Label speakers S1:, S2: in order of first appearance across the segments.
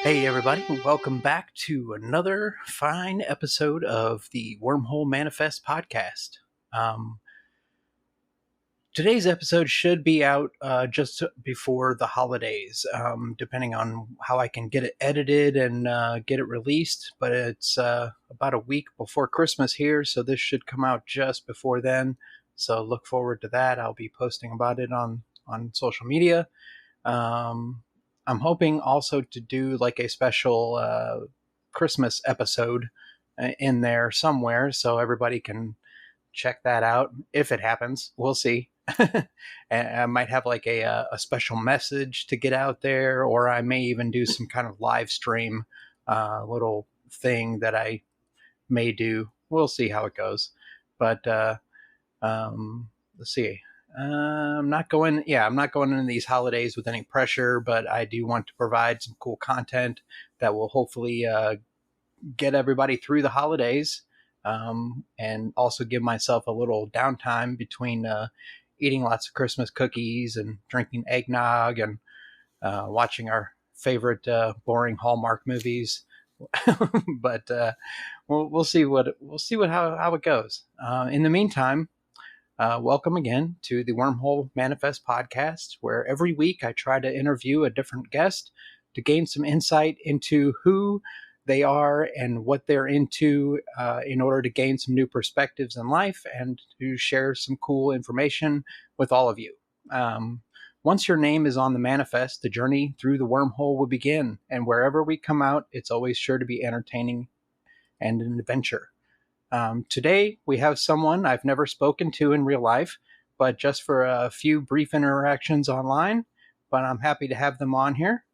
S1: Hey everybody, welcome back to another fine episode of the Wormhole Manifest podcast. Today's episode should be out just before the holidays, depending on how I can get it edited and get it released, but it's about a week before Christmas here, so this should come out just before then, so look forward to that. I'll be posting about it on social media. I'm hoping also to do like a special Christmas episode in there somewhere so everybody can check that out if it happens. We'll see. And I might have like a special message to get out there, or I may even do some kind of live stream little thing that I may do. We'll see how it goes. But let's see. I'm not going into these holidays with any pressure, but I do want to provide some cool content that will hopefully get everybody through the holidays, and also give myself a little downtime between eating lots of Christmas cookies and drinking eggnog and watching our favorite boring Hallmark movies. But we'll see how it goes. In the meantime, welcome again to the Wormhole Manifest podcast, where every week I try to interview a different guest to gain some insight into who they are and what they're into, in order to gain some new perspectives in life and to share some cool information with all of you. Once your name is on the manifest, the journey through the wormhole will begin, and wherever we come out, it's always sure to be entertaining and an adventure. Today, we have someone I've never spoken to in real life, but just for a few brief interactions online, but I'm happy to have them on here.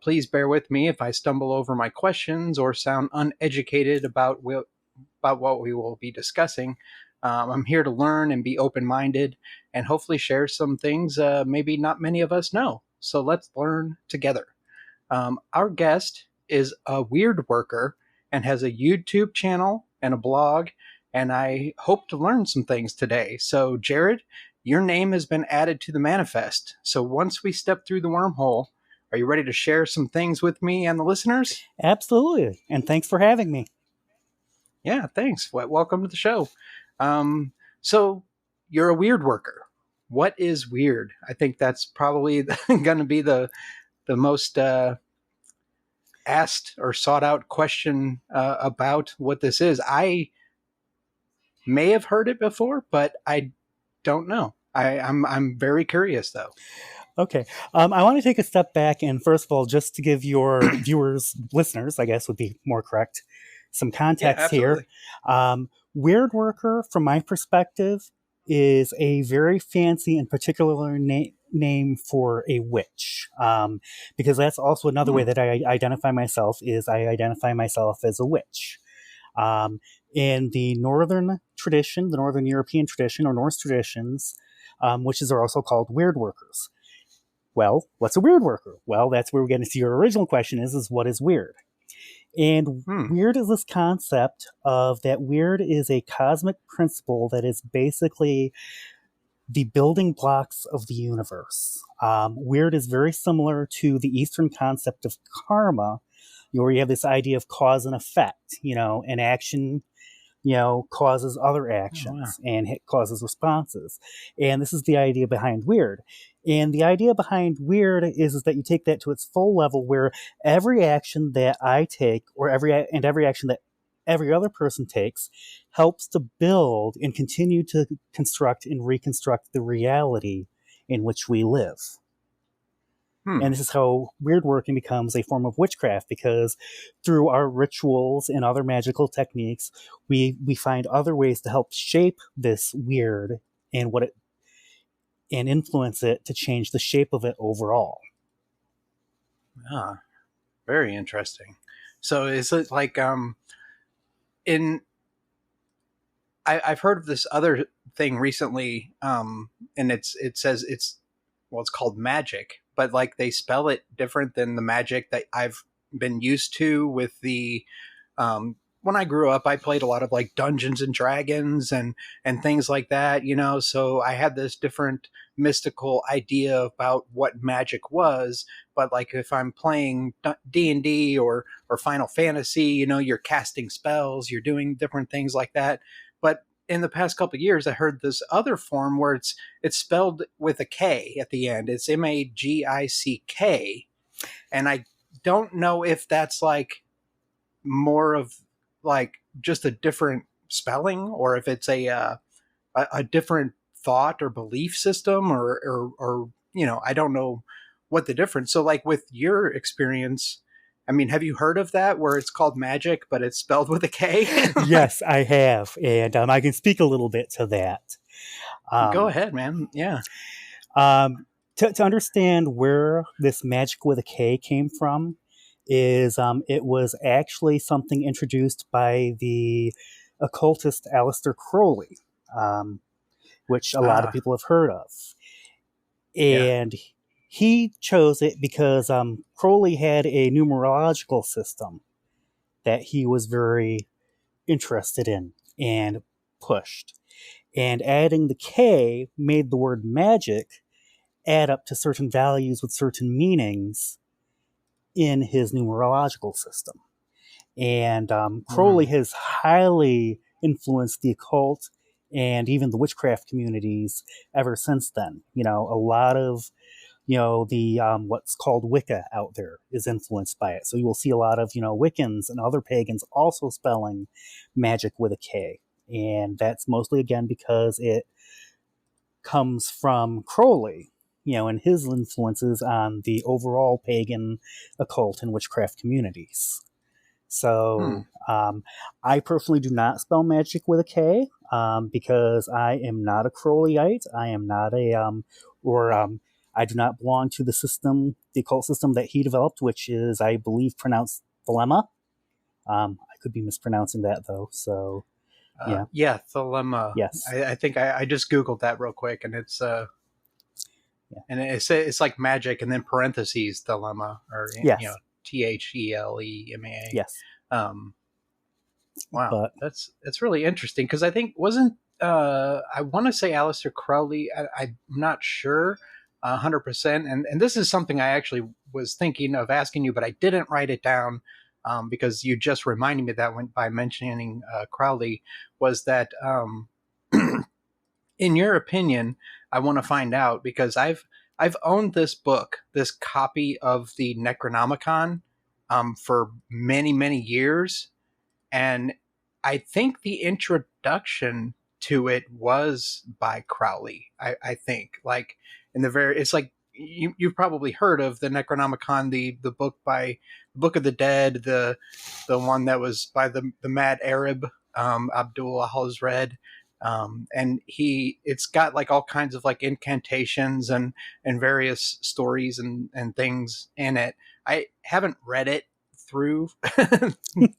S1: Please bear with me if I stumble over my questions or sound uneducated about what we will be discussing. I'm here to learn and be open-minded and hopefully share some things maybe not many of us know. So let's learn together. Our guest is a Wyrd-Worker and has a YouTube channel and a blog, and I hope to learn some things today. So, Jared, your name has been added to the manifest. So once we step through the wormhole, are you ready to share some things with me and the listeners?
S2: Absolutely, and thanks for having me.
S1: Yeah, thanks. Welcome to the show. So you're a Wyrd-Worker. What is weird? I think that's probably going to be the most asked or sought out question about what this is. I may have heard it before, but I don't know. I'm very curious though.
S2: Okay, I want to take a step back and first of all, just to give your listeners, I guess would be more correct, some context here. Wyrd-Worker, from my perspective, is a very fancy and particular name for a witch, because that's also another way that I identify myself. Is I identify myself as a witch. In the northern tradition, the northern European tradition or Norse traditions, witches are also called Wyrd-Workers. Well, what's a Wyrd-Worker? Well, that's where we get into your original question is what is weird? And weird is this concept of that weird is a cosmic principle that is basically the building blocks of the universe. Weird is very similar to the Eastern concept of karma, where you have this idea of cause and effect, an action causes other actions and it causes responses. And this is the idea behind weird. And the idea behind weird is that you take that to its full level where every action that I take or every action that every other person takes helps to build and continue to construct and reconstruct the reality in which we live. And this is how Wyrd-Working becomes a form of witchcraft, because through our rituals and other magical techniques, we find other ways to help shape this weird and influence it to change the shape of it overall.
S1: Very interesting. So is it like I've heard of this other thing recently, and it says it's called magick, but like they spell it different than the magic that I've been used to with the when I grew up, I played a lot of like Dungeons and Dragons and things like that, so I had this different mystical idea about what magic was. But like if I'm playing D&D or Final Fantasy, you're casting spells, you're doing different things like that. But in the past couple of years, I heard this other form where it's spelled with a K at the end. It's Magick, and I don't know if that's like more of like just a different spelling, or if it's a different thought or belief system, or I don't know what the difference. So like with your experience, I mean, have you heard of that where it's called magic but it's spelled with a K?
S2: Yes, I have, and I can speak a little bit to that.
S1: Go ahead, man. Yeah.
S2: To understand where this magic with a K came from is it was actually something introduced by the occultist Aleister Crowley, which a lot of people have heard of. And he chose it because Crowley had a numerological system that he was very interested in and pushed. And adding the K made the word magic add up to certain values with certain meanings in his numerological system. And Crowley has highly influenced the occult and even the witchcraft communities ever since then. A lot of the what's called Wicca out there is influenced by it. So you will see a lot of Wiccans and other pagans also spelling magic with a K, and that's mostly again because it comes from Crowley, and his influences on the overall pagan, occult, and witchcraft communities. So I personally do not spell magic with a K because I am not a Crowleyite. I am not I do not belong to the system, the occult system that he developed, which is, I believe, pronounced Thelema. I could be mispronouncing that, though. So,
S1: yeah, Thelema.
S2: Yes.
S1: I think I just Googled that real quick, and it's and it's like magic, and then parentheses Thelema, or
S2: yes.
S1: Thelema.
S2: Yes.
S1: Wow, that's really interesting, because I think wasn't I want to say Aleister Crowley. I'm not sure 100%, and this is something I actually was thinking of asking you, but I didn't write it down because you just reminded me of that by mentioning Crowley. Was that in your opinion? I want to find out, because I've owned this book, this copy of the Necronomicon, for many, many years. And I think the introduction to it was by Crowley. I think, like, it's like, you've probably heard of the Necronomicon, the book by Book of the Dead, the one that was by the mad Arab, Abdul Al-Hazred. And it's got like all kinds of like incantations and various stories and things in it. I haven't read it through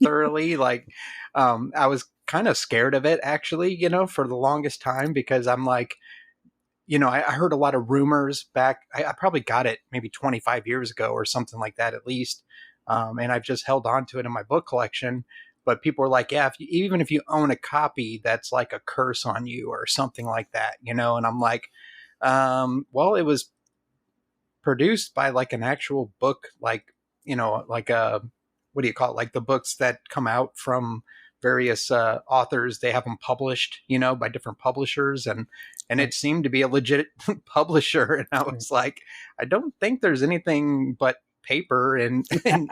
S1: thoroughly. Like, I was kind of scared of it, actually, for the longest time, because I'm like, I heard a lot of rumors back. I probably got it maybe 25 years ago or something like that, at least. And I've just held on to it in my book collection. But people were like, yeah, even if you own a copy, that's like a curse on you or something like that, and I'm like, well, it was produced by like an actual book, like, like what do you call it? Like the books that come out from various authors, they have them published, by different publishers, and it seemed to be a legit publisher. And I was like, I don't think there's anything but paper and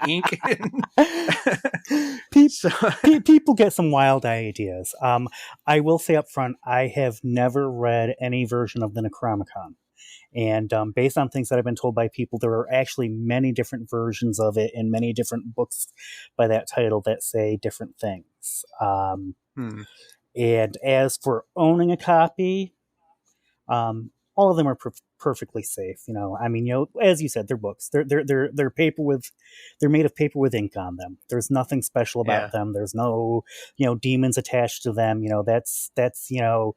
S1: ink.
S2: People get some wild ideas. I will say up front, I have never read any version of the Necronomicon. And based on things that I've been told by people, there are actually many different versions of it in many different books by that title that say different things. And as for owning a copy, all of them are perfectly safe. I mean, as you said, they're books. They're paper they're made of paper with ink on them. There's nothing special about them. There's no, demons attached to them. That's to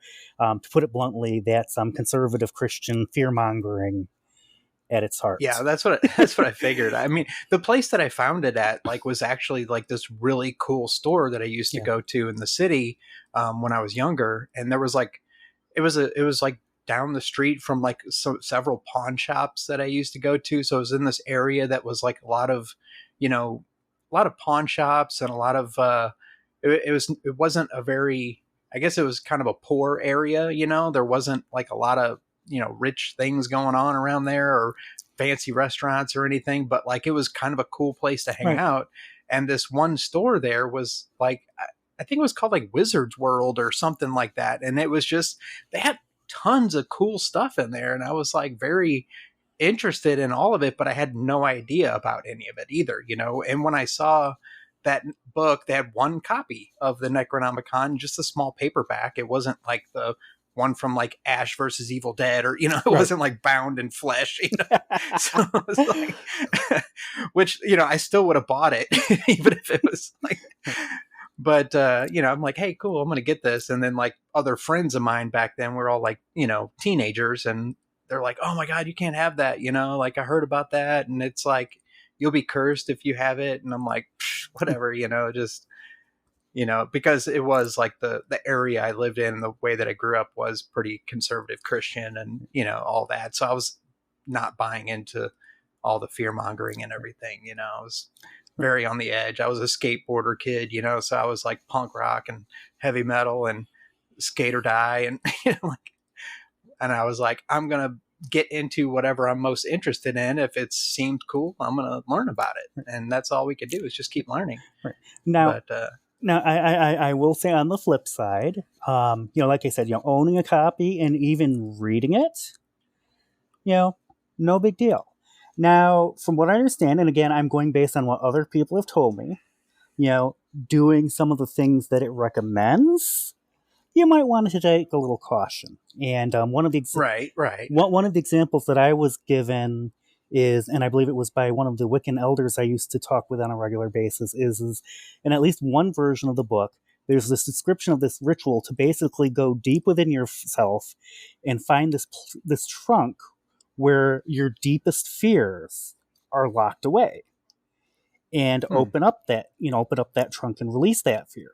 S2: put it bluntly, that's conservative Christian fearmongering. at its heart.
S1: Yeah, that's what I figured. I mean, the place that I found it at like was actually like this really cool store that I used to go to in the city when I was younger, and there was like it was like down the street from like several pawn shops that I used to go to. So it was in this area that was like a lot of, a lot of pawn shops and a lot of it wasn't a very, I guess it was kind of a poor area. There wasn't like a lot of rich things going on around there or fancy restaurants or anything, but like it was kind of a cool place to hang out. And this one store there was like, I think it was called like Wizard's World or something like that. And it was just, they had tons of cool stuff in there. And I was like very interested in all of it, but I had no idea about any of it either, And when I saw that book, they had one copy of the Necronomicon, just a small paperback. It wasn't like the one from like Ash versus Evil Dead, or it wasn't like bound in flesh, So it was like, which I still would have bought it, even if it was like. But I'm like, hey, cool, I'm gonna get this. And then like other friends of mine back then were all like, teenagers, and they're like, oh my god, you can't have that, like I heard about that, and it's like you'll be cursed if you have it. And I'm like, whatever, just. Because it was like the area I lived in, the way that I grew up was pretty conservative Christian and, all that. So I was not buying into all the fear mongering and everything, I was very on the edge. I was a skateboarder kid, so I was like punk rock and heavy metal and skate or die. And, and I was like, I'm going to get into whatever I'm most interested in. If it seemed cool, I'm going to learn about it. And that's all we could do is just keep learning.
S2: Right. Now, I will say on the flip side, like I said, owning a copy and even reading it, no big deal. Now, from what I understand, and again, I'm going based on what other people have told me, doing some of the things that it recommends, you might want to take a little caution. And one of the one of the examples that I was given is, and I believe it was by one of the Wiccan elders I used to talk with on a regular basis, is in at least one version of the book, there's this description of this ritual to basically go deep within yourself and find this trunk where your deepest fears are locked away, and open up that trunk and release that fear.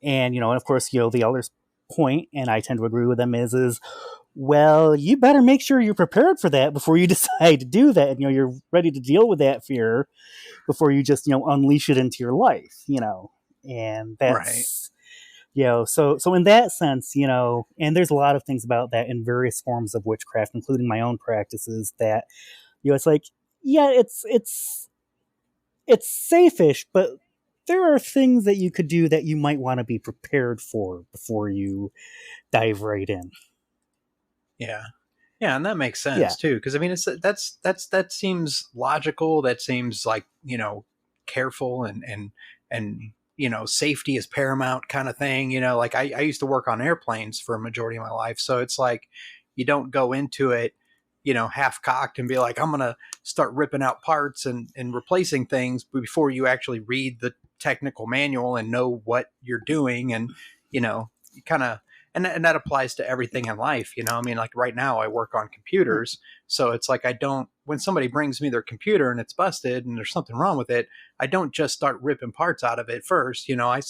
S2: And, and of course, the elders point, and I tend to agree with them, is well, you better make sure you're prepared for that before you decide to do that. And, you're ready to deal with that fear before you just, unleash it into your life, and that's, so in that sense, and there's a lot of things about that in various forms of witchcraft, including my own practices, that, it's like, yeah, it's safe-ish, but there are things that you could do that you might want to be prepared for before you dive right in.
S1: Yeah, and that makes sense too, because I mean, that seems logical. That seems like careful and safety is paramount kind of thing. Like I used to work on airplanes for a majority of my life, so it's like you don't go into it, half cocked and be like, I'm gonna start ripping out parts and replacing things before you actually read the technical manual and know what you're doing, and you kind of. And that applies to everything in life, I mean, like right now I work on computers. So it's like when somebody brings me their computer and it's busted and there's something wrong with it, I don't just start ripping parts out of it first. I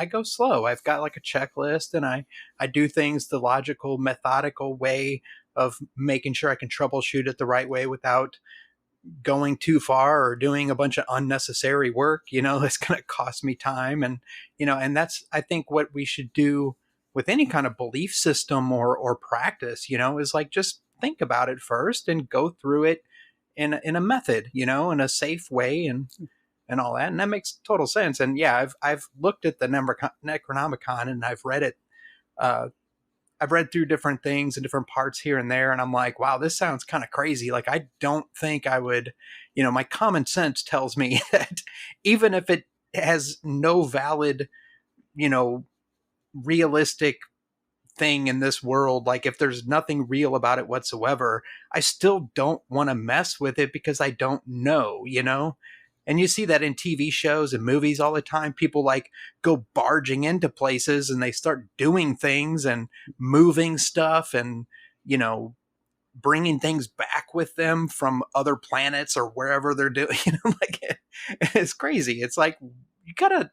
S1: go slow. I've got like a checklist, and I do things the logical, methodical way of making sure I can troubleshoot it the right way without going too far or doing a bunch of unnecessary work, that's going to cost me time. And, and that's, I think, what we should do with any kind of belief system or practice, is like, just think about it first and go through it in a method, in a safe way and all that. And that makes total sense. And yeah, I've looked at the Necronomicon and I've read it. I've read through different things and different parts here and there. And I'm like, wow, this sounds kind of crazy. Like, I don't think I would, my common sense tells me that even if it has no valid, realistic thing in this world, like if there's nothing real about it whatsoever, I still don't want to mess with it because I don't know, And you see that in TV shows and movies all the time. People like go barging into places and they start doing things and moving stuff and, bringing things back with them from other planets or wherever they're doing. Like it's crazy. It's like you gotta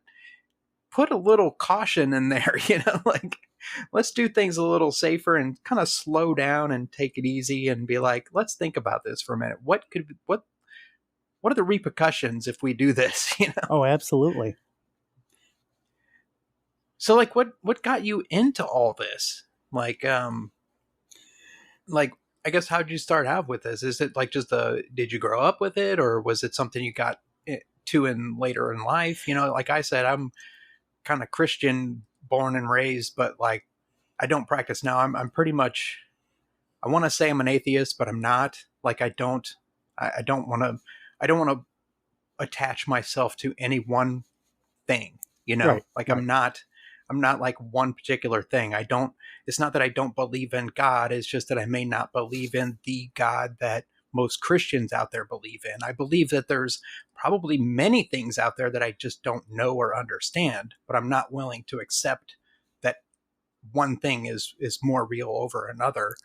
S1: put a little caution in there. Like let's do things a little safer and kind of slow down and take it easy and be like, let's think about this for a minute. What are the repercussions if we do this?
S2: Oh, absolutely.
S1: So like what got you into all this? Like I guess how'd you start out with this? Is it like just did you grow up with it, or was it something you got to in later in life? Like I said, I'm kind of Christian born and raised, but like I don't practice now. I'm pretty much, I want to say I'm an atheist, but I'm not. Like I don't want to attach myself to any one thing,
S2: Right,
S1: like
S2: right.
S1: I'm not like one particular thing. It's not that I don't believe in God. It's just that I may not believe in the God that most Christians out there believe in. I believe that there's probably many things out there that I just don't know or understand, but I'm not willing to accept that one thing is more real over another,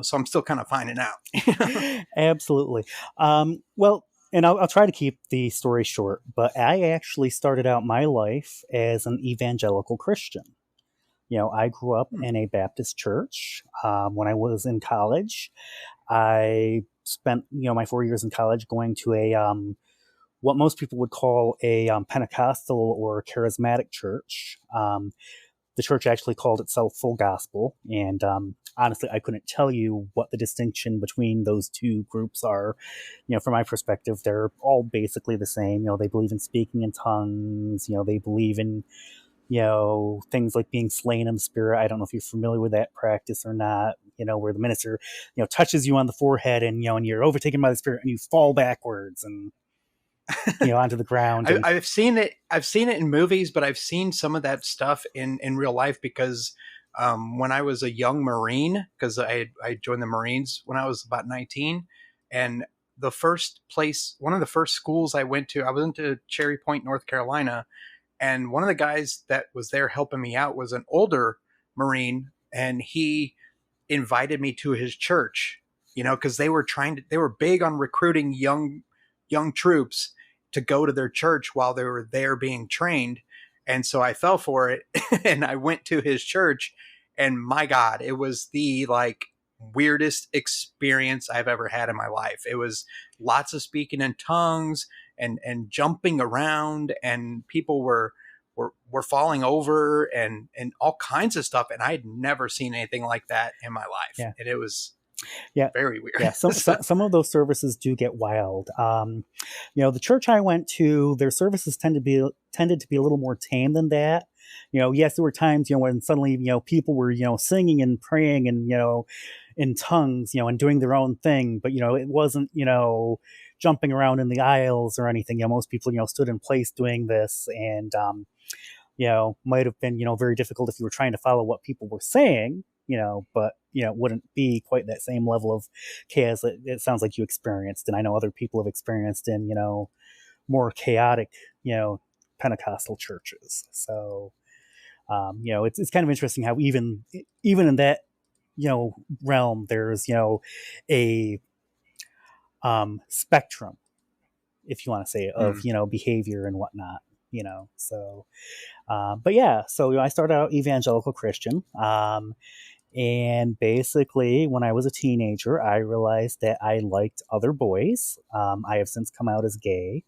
S1: so I'm still kind of finding out.
S2: Absolutely. Well, and I'll try to keep the story short, but I actually started out my life as an evangelical Christian. I grew up in a Baptist church. When I was in college, I spent, my 4 years in college going to a, what most people would call a Pentecostal or charismatic church. The church actually called itself Full Gospel. And honestly, I couldn't tell you what the distinction between those two groups are. From my perspective, they're all basically the same. They believe in speaking in tongues. They believe in, things like being slain in the spirit. I don't know if you're familiar with that practice or not, where the minister, touches you on the forehead and, and you're overtaken by the spirit and you fall backwards and, onto the ground. And
S1: I've seen it in movies, but I've seen some of that stuff in real life because when I was a young Marine, because I joined the Marines when I was about 19, and one of the first schools I went to Cherry Point, North Carolina, and one of the guys that was there helping me out was an older Marine, and he invited me to his church, because they were big on recruiting young troops to go to their church while they were there being trained. And so I fell for it and I went to his church, and my God, it was the like weirdest experience I've ever had in my life. It was lots of speaking in tongues and jumping around, and people were falling over and all kinds of stuff. And I had never seen anything like that in my life.
S2: Yeah.
S1: And it was very weird.
S2: Yeah, some of those services do get wild. The church I went to, their services tended to be a little more tame than that. Yes, there were times, when suddenly, people were, singing and praying and, in tongues, and doing their own thing. But, it wasn't, jumping around in the aisles or anything. Most people, stood in place doing this, and, might have been, very difficult if you were trying to follow what people were saying. But, it wouldn't be quite that same level of chaos that it sounds like you experienced. And I know other people have experienced in, more chaotic, Pentecostal churches. So, it's kind of interesting how even in that, realm, there's, a spectrum, if you want to say, of, behavior and whatnot, so, but yeah, so I started out evangelical Christian. And basically, when I was a teenager, I realized that I liked other boys. I have since come out as gay.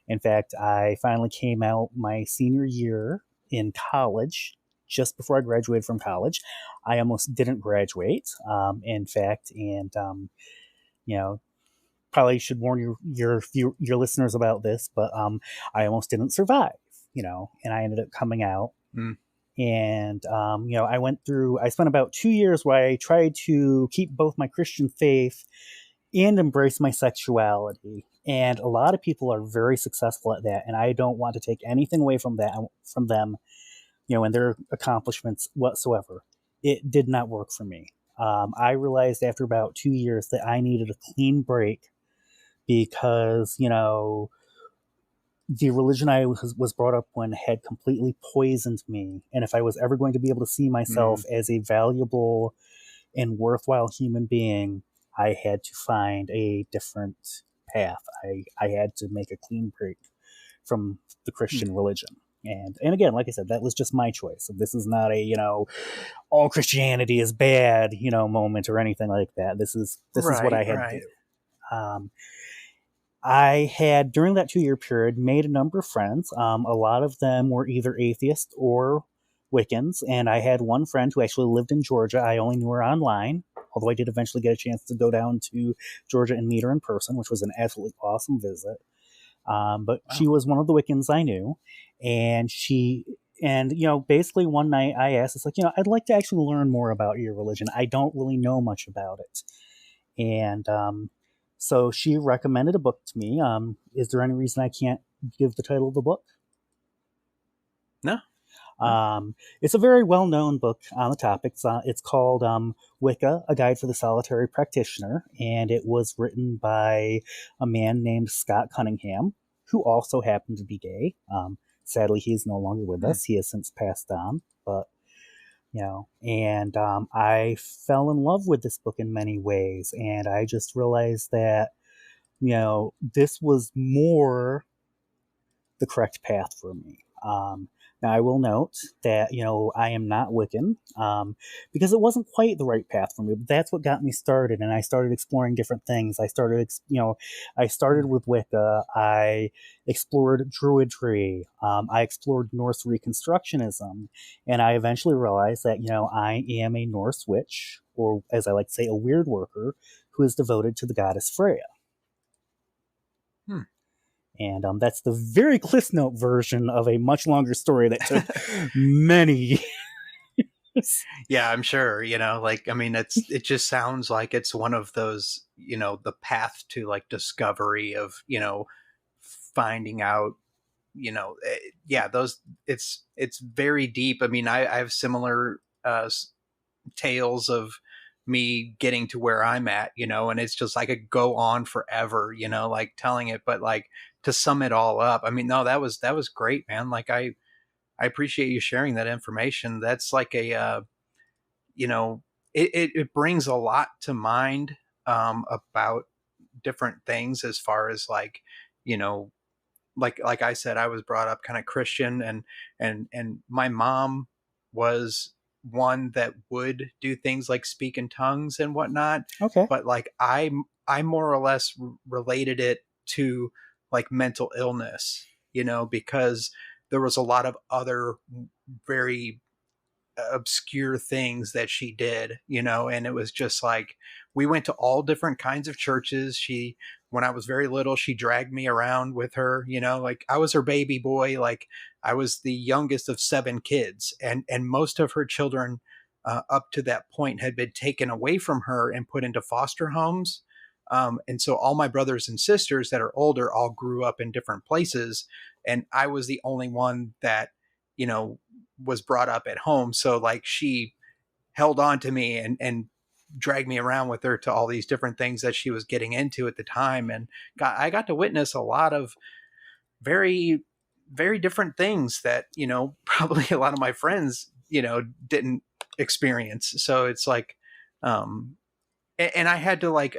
S2: In fact, I finally came out my senior year in college, just before I graduated from college. I almost didn't graduate, in fact, and probably should warn your listeners about this, but I almost didn't survive, and I ended up coming out. And, I spent about 2 years where I tried to keep both my Christian faith and embrace my sexuality. And a lot of people are very successful at that. And I don't want to take anything away from them, and their accomplishments whatsoever. It did not work for me. I realized after about 2 years that I needed a clean break because, the religion I was brought up in had completely poisoned me. And if I was ever going to be able to see myself as a valuable and worthwhile human being, I had to find a different path. I had to make a clean break from the Christian religion. And again, like I said, that was just my choice. This is not a, all Christianity is bad, moment or anything like that. This is what I had to do. I had, during that 2-year period, made a number of friends. A lot of them were either atheists or Wiccans, and I had one friend who actually lived in Georgia. I only knew her online, although I did eventually get a chance to go down to Georgia and meet her in person, which was an absolutely awesome visit. But wow. She was one of the Wiccans I knew, and basically one night I asked, it's like, I'd like to actually learn more about your religion. I don't really know much about it. And so she recommended a book to me. Is there any reason I can't give the title of the book?
S1: No.
S2: It's a very well-known book on the topic. It's called Wicca, A Guide for the Solitary Practitioner, and it was written by a man named Scott Cunningham, who also happened to be gay. Sadly, he is no longer with us. He has since passed on, but and I fell in love with this book in many ways, and I just realized that this was more the correct path for me. Now, I will note that, I am not Wiccan, because it wasn't quite the right path for me, but that's what got me started, and I started exploring different things. I started with Wicca. I explored Druidry. I explored Norse Reconstructionism, and I eventually realized that, I am a Norse witch, or as I like to say, a Wyrd-Worker, who is devoted to the goddess Freya. And that's the very Cliff Note version of a much longer story that took many years.
S1: Yeah, I'm sure, it just sounds like it's one of those, the path to like discovery of, finding out, it's very deep. I have similar tales of me getting to where I'm at, and it's just, I could go on forever, like telling it, but like to sum it all up, no, that was great, man. Like I appreciate you sharing that information. That's like a, it brings a lot to mind about different things as far as like, like I said, I was brought up kind of Christian, and my mom was one that would do things like speak in tongues and whatnot.
S2: Okay.
S1: But like I more or less related it to like mental illness, because there was a lot of other very obscure things that she did, and it was just like, we went to all different kinds of churches. When I was very little, she dragged me around with her, like I was her baby boy. Like I was the youngest of 7 kids, and most of her children up to that point had been taken away from her and put into foster homes. And so all my brothers and sisters that are older all grew up in different places, and I was the only one that, was brought up at home. So like she held on to me and dragged me around with her to all these different things that she was getting into at the time. And I got to witness a lot of very, very different things that, probably a lot of my friends, didn't experience. So it's like, and I had to like,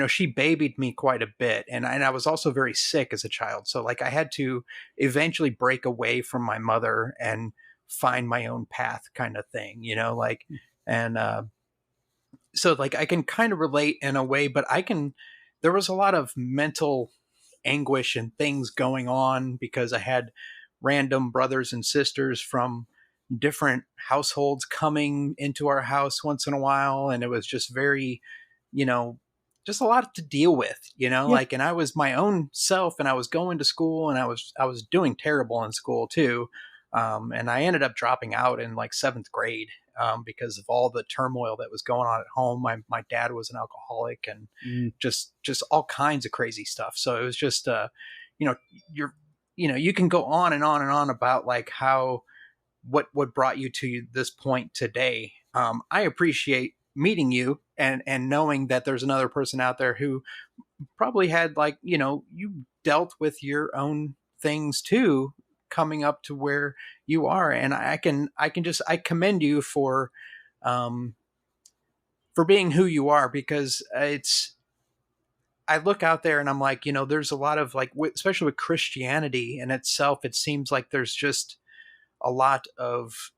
S1: she babied me quite a bit. And I was also very sick as a child. So like I had to eventually break away from my mother and find my own path kind of thing, and so like I can kind of relate in a way, but there was a lot of mental anguish and things going on because I had random brothers and sisters from different households coming into our house once in a while, and it was just very, just a lot to deal with, like, and I was my own self, and I was going to school, and I was doing terrible in school too. And I ended up dropping out in like 7th grade because of all the turmoil that was going on at home. My dad was an alcoholic, and just all kinds of crazy stuff. So it was just, you can go on and on and on about like what brought you to this point today. I appreciate meeting you and knowing that there's another person out there who probably had like, you dealt with your own things too, coming up to where you are. And I commend you for for being who you are, because I look out there and I'm like, there's a lot of like, especially with Christianity in itself, it seems like there's just a lot of,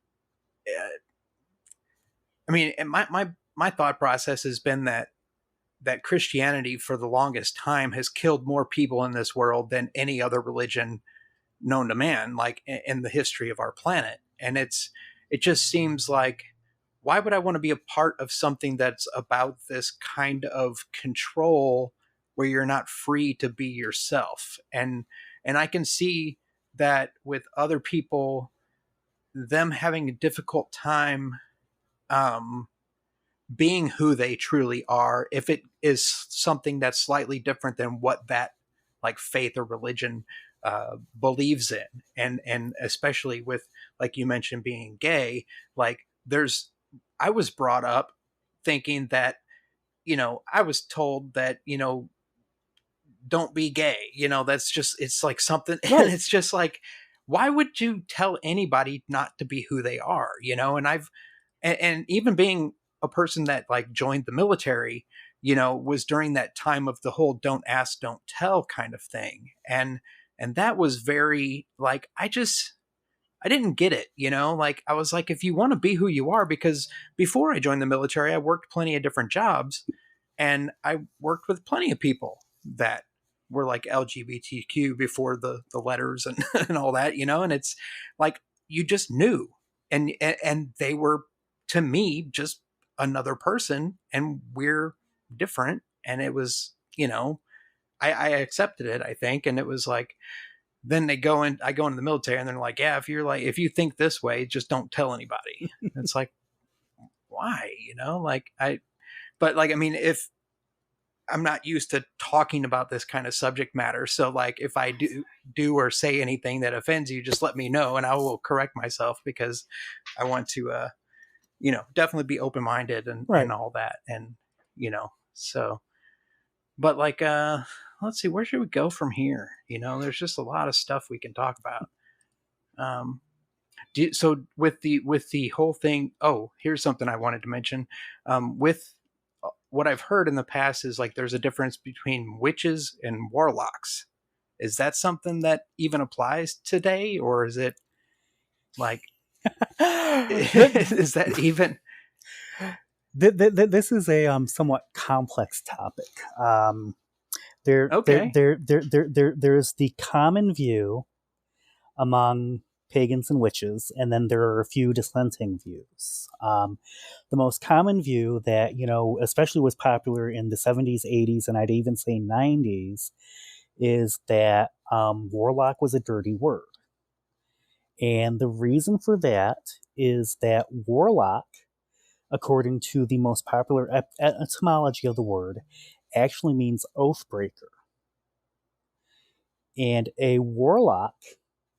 S1: I mean, my thought process has been that Christianity for the longest time has killed more people in this world than any other religion known to man, like in the history of our planet. And it just seems like, why would I want to be a part of something that's about this kind of control where you're not free to be yourself? And I can see that with other people, them having a difficult time being who they truly are, if it is something that's slightly different than what that like faith or religion believes in. And especially with, like you mentioned, being gay, like I was brought up thinking that, I was told that, don't be gay, that's just, it's like something,
S2: Right.
S1: And it's just like, why would you tell anybody not to be who they are, and even being a person that like joined the military, was during that time of the whole don't ask, don't tell kind of thing. And that was very like, I didn't get it, like I was like, if you want to be who you are, because before I joined the military, I worked plenty of different jobs, and I worked with plenty of people that were like LGBTQ before the letters and, and all that, and it's like, you just knew, and they were, to me, just another person, and we're different. And it was, I accepted it, I think. And it was like, then I go into the military, and they're like, yeah, if you think this way, just don't tell anybody. It's like, why, but like, I mean, if I'm not used to talking about this kind of subject matter, so like, if I do or say anything that offends you, just let me know, and I will correct myself, because I want to, definitely be open-minded and,
S2: right.
S1: and all that. And, so, but like, let's see, where should we go from here? There's just a lot of stuff we can talk about. So with the whole thing, here's something I wanted to mention. With what I've heard in the past is like, there's a difference between witches and warlocks. Is that something that even applies today, or is it like, is that even?
S2: This is a somewhat complex topic. There's the common view among pagans and witches, and then there are a few dissenting views. The most common view that, especially was popular in the 70s, 80s, and I'd even say 90s, is that warlock was a dirty word. And the reason for that is that warlock, according to the most popular etymology of the word, actually means oath breaker. And a warlock,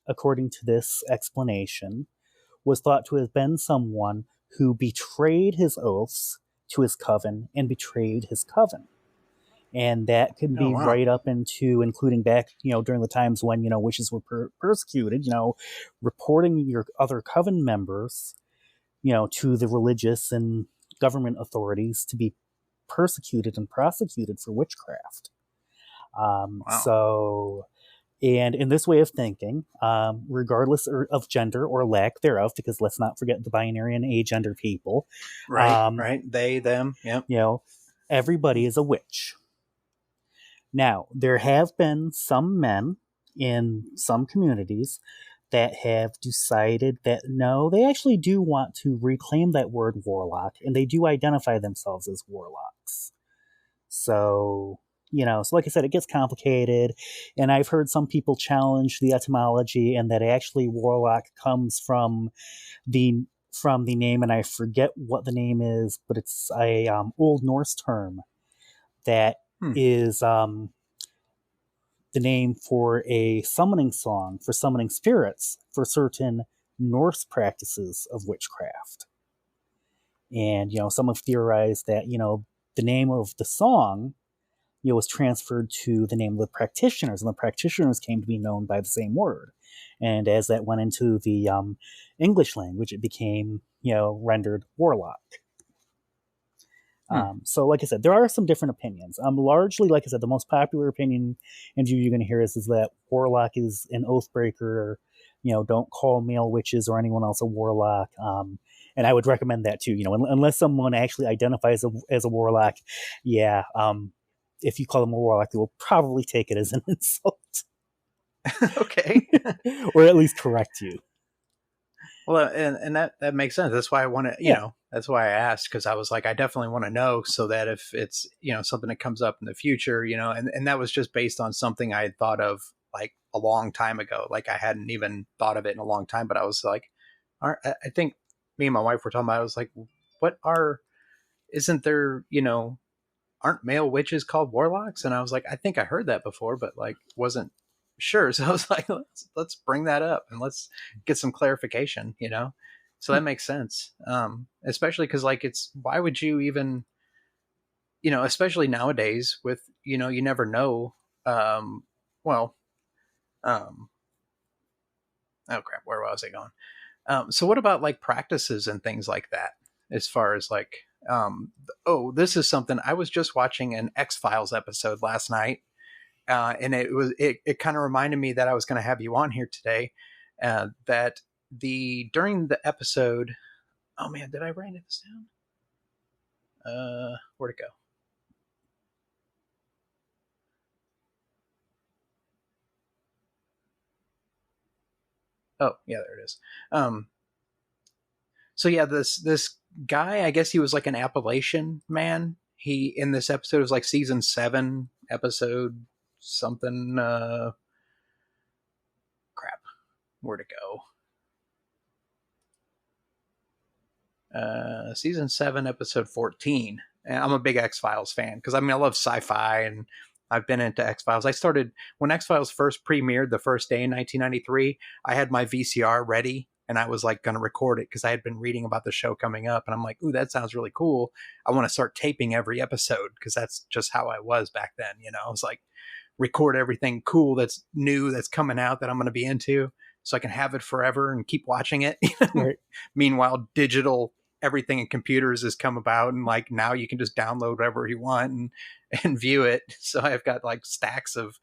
S2: according to this explanation, was thought to have been someone who betrayed his oaths to his coven and betrayed his coven. And that could be right up into, including back, during the times when, witches were persecuted, reporting your other coven members, to the religious and government authorities to be persecuted and prosecuted for witchcraft. So, and in this way of thinking, regardless of gender or lack thereof, because let's not forget the binary and agender people.
S1: Right. They, them. Yep.
S2: Everybody is a witch. Now, there have been some men in some communities that have decided that no, they actually do want to reclaim that word warlock, and they do identify themselves as warlocks. So, so like I said, it gets complicated, and I've heard some people challenge the etymology, and that actually warlock comes from the name, and I forget what the name is, but it's a Old Norse term that is the name for a summoning song for summoning spirits for certain Norse practices of witchcraft. And, some have theorized that, the name of the song, was transferred to the name of the practitioners, and the practitioners came to be known by the same word. And as that went into the English language, it became, rendered warlock. So, like I said, there are some different opinions. Largely, like I said, the most popular opinion and view you're going to hear is that warlock is an oath breaker. Don't call male witches or anyone else a warlock. And I would recommend that too. Unless someone actually identifies as a warlock, yeah. If you call them a warlock, they will probably take it as an insult.
S1: Okay.
S2: Or at least correct you.
S1: Well, and that makes sense. That's why I want to, that's why I asked, because I was like, I definitely want to know, so that if it's, something that comes up in the future, and that was just based on something I had thought of like a long time ago. Like I hadn't even thought of it in a long time, but I was like, I think me and my wife were talking about, I was like, isn't there, aren't male witches called warlocks? And I was like, I think I heard that before, but like wasn't sure. So I was like, let's bring that up and let's get some clarification, So that makes sense. Especially because like why would you even, especially nowadays with, you never know. Well, oh crap, where was I going? So what about like practices and things like that? As far as like, this is something I was just watching an X-Files episode last night. And it kind of reminded me that I was going to have you on here today. That during the episode, oh man, did I write this down? Where'd it go? Oh yeah, there it is. So yeah, this guy, I guess he was like an Appalachian man. He in this episode was like season 7, episode something. Crap, where'd it go? Season 7, episode 14. And I'm a big X-Files fan because I love sci-fi and I've been into X-Files. I started when X-Files first premiered the first day in 1993. I had my VCR ready and I was like going to record it because I had been reading about the show coming up and I'm like, ooh, that sounds really cool. I want to start taping every episode because that's just how I was back then. I was like, record everything cool that's new that's coming out that I'm going to be into so I can have it forever and keep watching it.
S2: Right.
S1: Meanwhile, digital everything in computers has come about and like now you can just download whatever you want and view it. So I've got like stacks of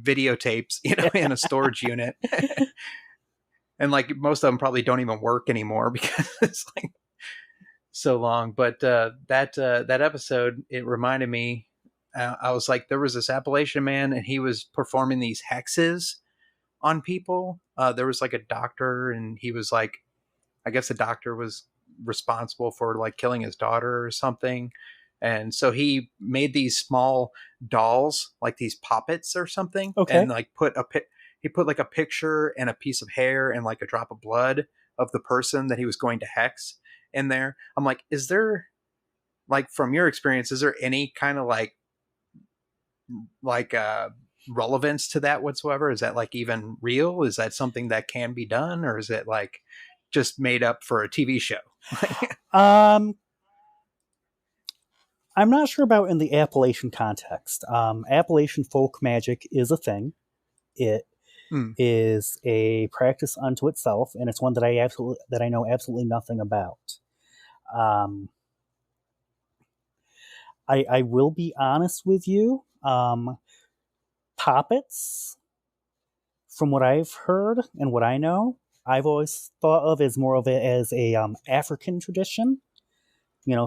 S1: videotapes, in a storage unit. And like most of them probably don't even work anymore because it's like so long. But that episode, it reminded me, I was like, there was this Appalachian man and he was performing these hexes on people. There was like a doctor and he was like, I guess the doctor was responsible for like killing his daughter or something. And so he made these small dolls, like these poppets or something.
S2: Okay.
S1: And like he put like a picture and a piece of hair and like a drop of blood of the person that he was going to hex in there. I'm like, is there, like, from your experience, is there any kind of like relevance to that whatsoever? Is that like even real? Is that something that can be done, or is it like just made up for a TV show?
S2: I'm not sure about in the Appalachian context. Appalachian folk magic is a thing. It is a practice unto itself, and it's one that I know absolutely nothing about. I will be honest with you. Poppets, from what I've heard and what I know, I've always thought of as more of it as a African tradition.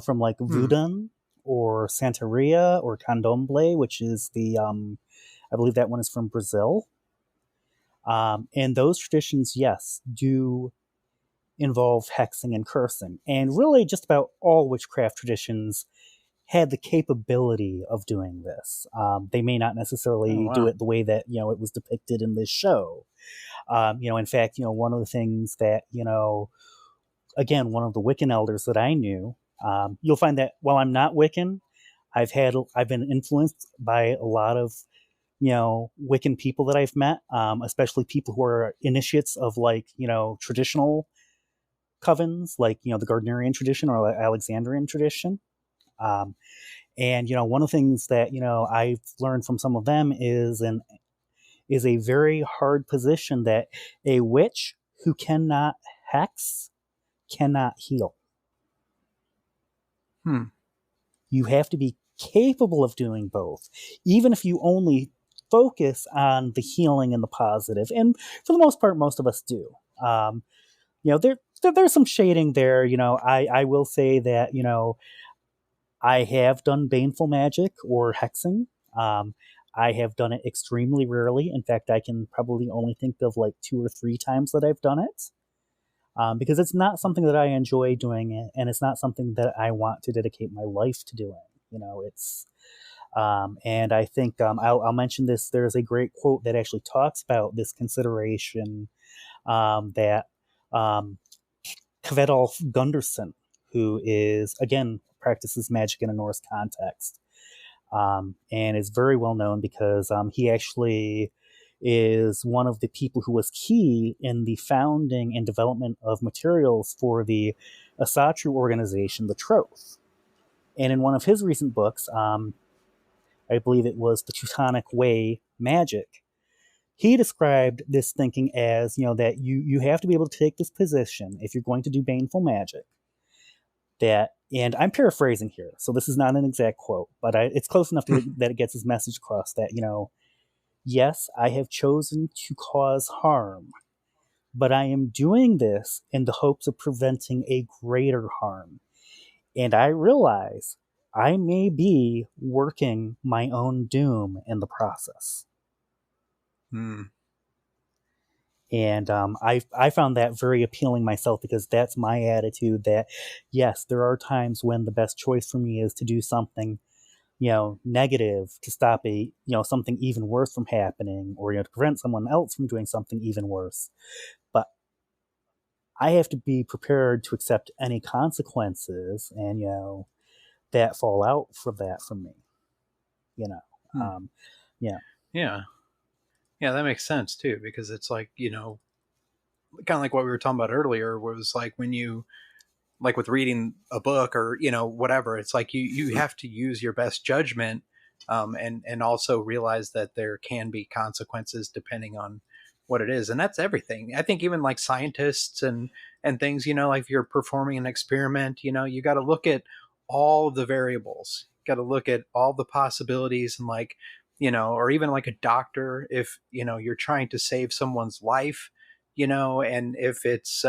S2: From like Voodoo or Santeria or Candomblé, which is I believe that one is from Brazil. And those traditions, yes, do involve hexing and cursing. And really just about all witchcraft traditions had the capability of doing this. They may not necessarily do it the way that, it was depicted in this show. In fact, one of the things that, again, one of the Wiccan elders that I knew, you'll find that while I'm not Wiccan, I've been influenced by a lot of, Wiccan people that I've met, especially people who are initiates of like, traditional covens, like, the Gardnerian tradition or Alexandrian tradition. And, one of the things that, I've learned from some of them is a very hard position that a witch who cannot hex cannot heal. You have to be capable of doing both, even if you only focus on the healing and the positive. And for the most part, most of us do. There's some shading there. I will say that, I have done baneful magic or hexing. I have done it extremely rarely. In fact, I can probably only think of like 2 or 3 times that I've done it. Because it's not something that I enjoy doing it, and it's not something that I want to dedicate my life to doing. And I think I'll mention this. There's a great quote that actually talks about this consideration that Kvedolf Gunderson, who is, again, practices magic in a Norse context, and is very well known because he actually is one of the people who was key in the founding and development of materials for the Asatru organization, the Troth. And in one of his recent books, I believe it was The Teutonic Way Magic, he described this thinking as, that you have to be able to take this position if you're going to do baneful magic. That, and I'm paraphrasing here, so this is not an exact quote, but it's close enough to that it gets his message across that, yes, I have chosen to cause harm, but I am doing this in the hopes of preventing a greater harm. And I realize I may be working my own doom in the process. And I found that very appealing myself, because that's my attitude that, yes, there are times when the best choice for me is to do something, negative to stop something even worse from happening, or, to prevent someone else from doing something even worse. But I have to be prepared to accept any consequences and, that fall out for that from me,
S1: Yeah, that makes sense too, because it's like, kind of like what we were talking about earlier, was like when you, like with reading a book or, whatever, it's like you have to use your best judgment, and also realize that there can be consequences depending on what it is. And that's everything. I think even like scientists and things, like if you're performing an experiment, you got to look at all the variables, got to look at all the possibilities, and like, or even like a doctor, if, you're trying to save someone's life, and if it's,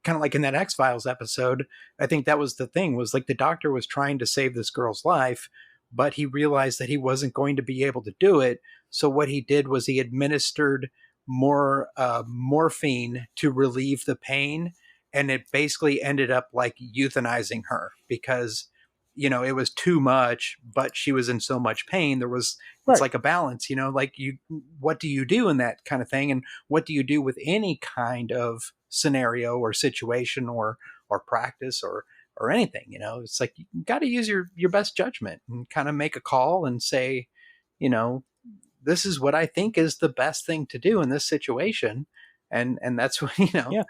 S1: kind of like in that X-Files episode, I think that was the thing, was like the doctor was trying to save this girl's life, but he realized that he wasn't going to be able to do it. So what he did was he administered more morphine to relieve the pain. And it basically ended up like euthanizing her, because, it was too much, but she was in so much pain. There was, it's like a balance, like what do you do in that kind of thing? And what do you do with any kind of scenario or situation or practice or anything? It's like you got to use your best judgment and kind of make a call and say, this is what I think is the best thing to do in this situation. And that's what,
S2: Yeah.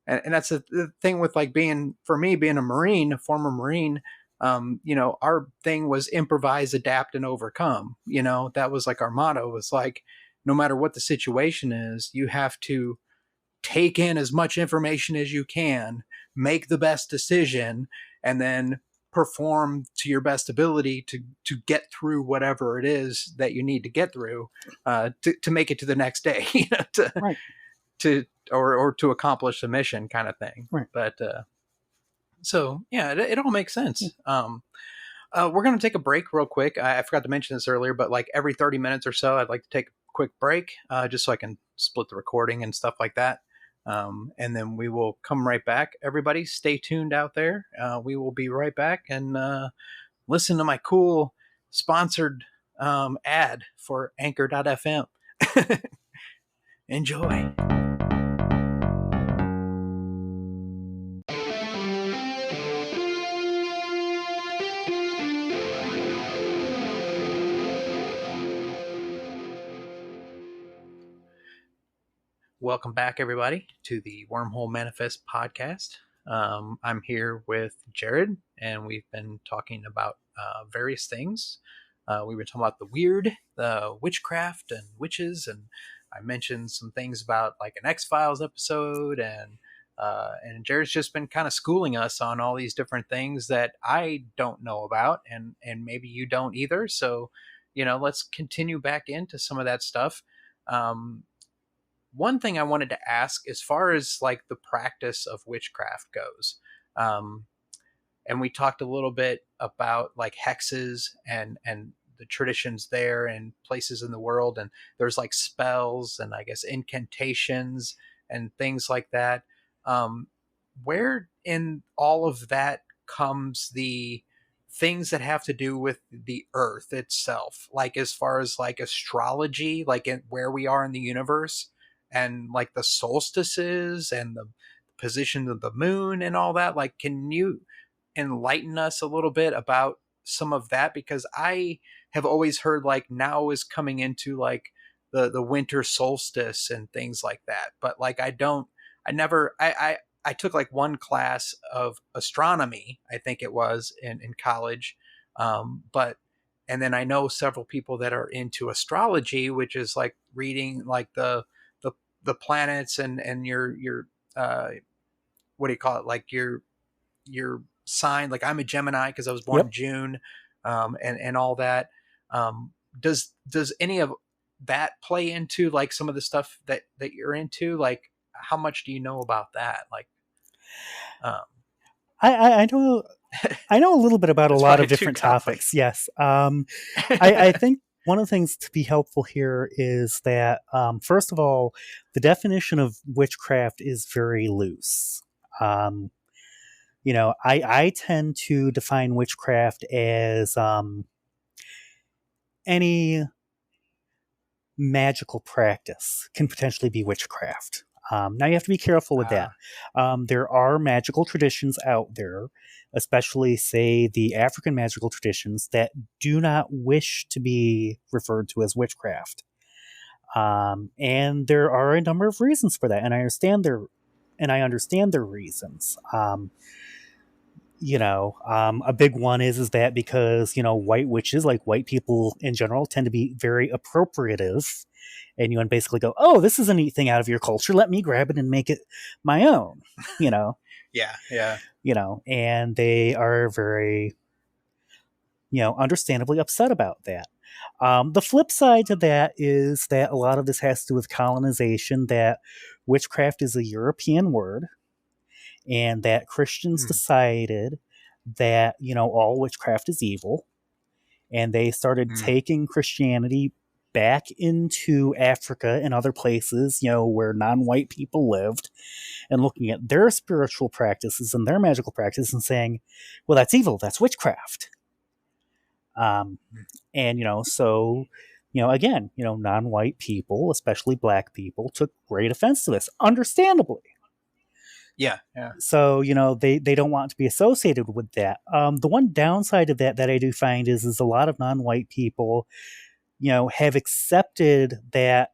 S1: And that's the thing with like being a Marine, a former Marine. Our thing was improvise, adapt, and overcome. That was like our motto, was like, no matter what the situation is, you have to take in as much information as you can, make the best decision, and then perform to your best ability to get through whatever it is that you need to get through, to make it to the next day, or to accomplish the mission, kind of thing.
S2: Right.
S1: But so yeah, it all makes sense. We're going to take a break real quick. I forgot to mention this earlier, but like every 30 minutes or so, I'd like to take a quick break, just so I can split the recording and stuff like that. And then we will come right back. Everybody stay tuned out there. We will be right back, and listen to my cool sponsored ad for anchor.fm. Enjoy. Welcome back, everybody, to the Wormhole Manifest podcast. I'm here with Jared, and we've been talking about various things. We were talking about the weird, the witchcraft and witches, and I mentioned some things about like an X-Files episode, and And Jared's just been kind of schooling us on all these different things that I don't know about, and maybe you don't either. So, let's continue back into some of that stuff. One thing I wanted to ask, as far as like the practice of witchcraft goes, um, and we talked a little bit about like hexes and the traditions there and places in the world, and there's like spells and I guess incantations and things like that. um, where in all of that comes the things that have to do with the earth itself, like as far as like astrology, like where we are in the universe, and like the solstices and the position of the moon and all that? Like, can you enlighten us a little bit about some of that? Because I have always heard like now is coming into like the winter solstice and things like that, but like I took like one class of astronomy, I think it was in college. But and then I know several people that are into astrology, which is like reading like the the planets and your what do you call it, like your sign. Like I'm a Gemini because I was born
S2: Yep.
S1: in June, and all that. Does any of that play into like some of the stuff that you're into? Like, how much do you know about that? Like, um,
S2: I know I know a little bit about a
S1: that's
S2: lot of
S1: probably too
S2: different topics.
S1: complex.
S2: Yes. I think one of the things to be helpful here is that, first of all, the definition of witchcraft is very loose. Um, I tend to define witchcraft as any magical practice can potentially be witchcraft. Now you have to be careful with that. There are magical traditions out there, especially, say, the African magical traditions, that do not wish to be referred to as witchcraft. And there are a number of reasons for that, and I understand their reasons. A big one is that because white witches, like white people in general, tend to be very appropriative, and basically go, oh, this is a neat thing out of your culture, let me grab it and make it my own.
S1: Yeah.
S2: And they are very understandably upset about that. The flip side to that is that a lot of this has to do with colonization, that witchcraft is a European word, and that Christians decided that all witchcraft is evil, and they started taking Christianity back into Africa and other places where non-white people lived, and looking at their spiritual practices and their magical practices and saying, well, that's evil, that's witchcraft. And so again, non-white people, especially black people, took great offense to this, understandably.
S1: Yeah.
S2: So they don't want to be associated with that. The one downside of that I do find is a lot of non-white people have accepted that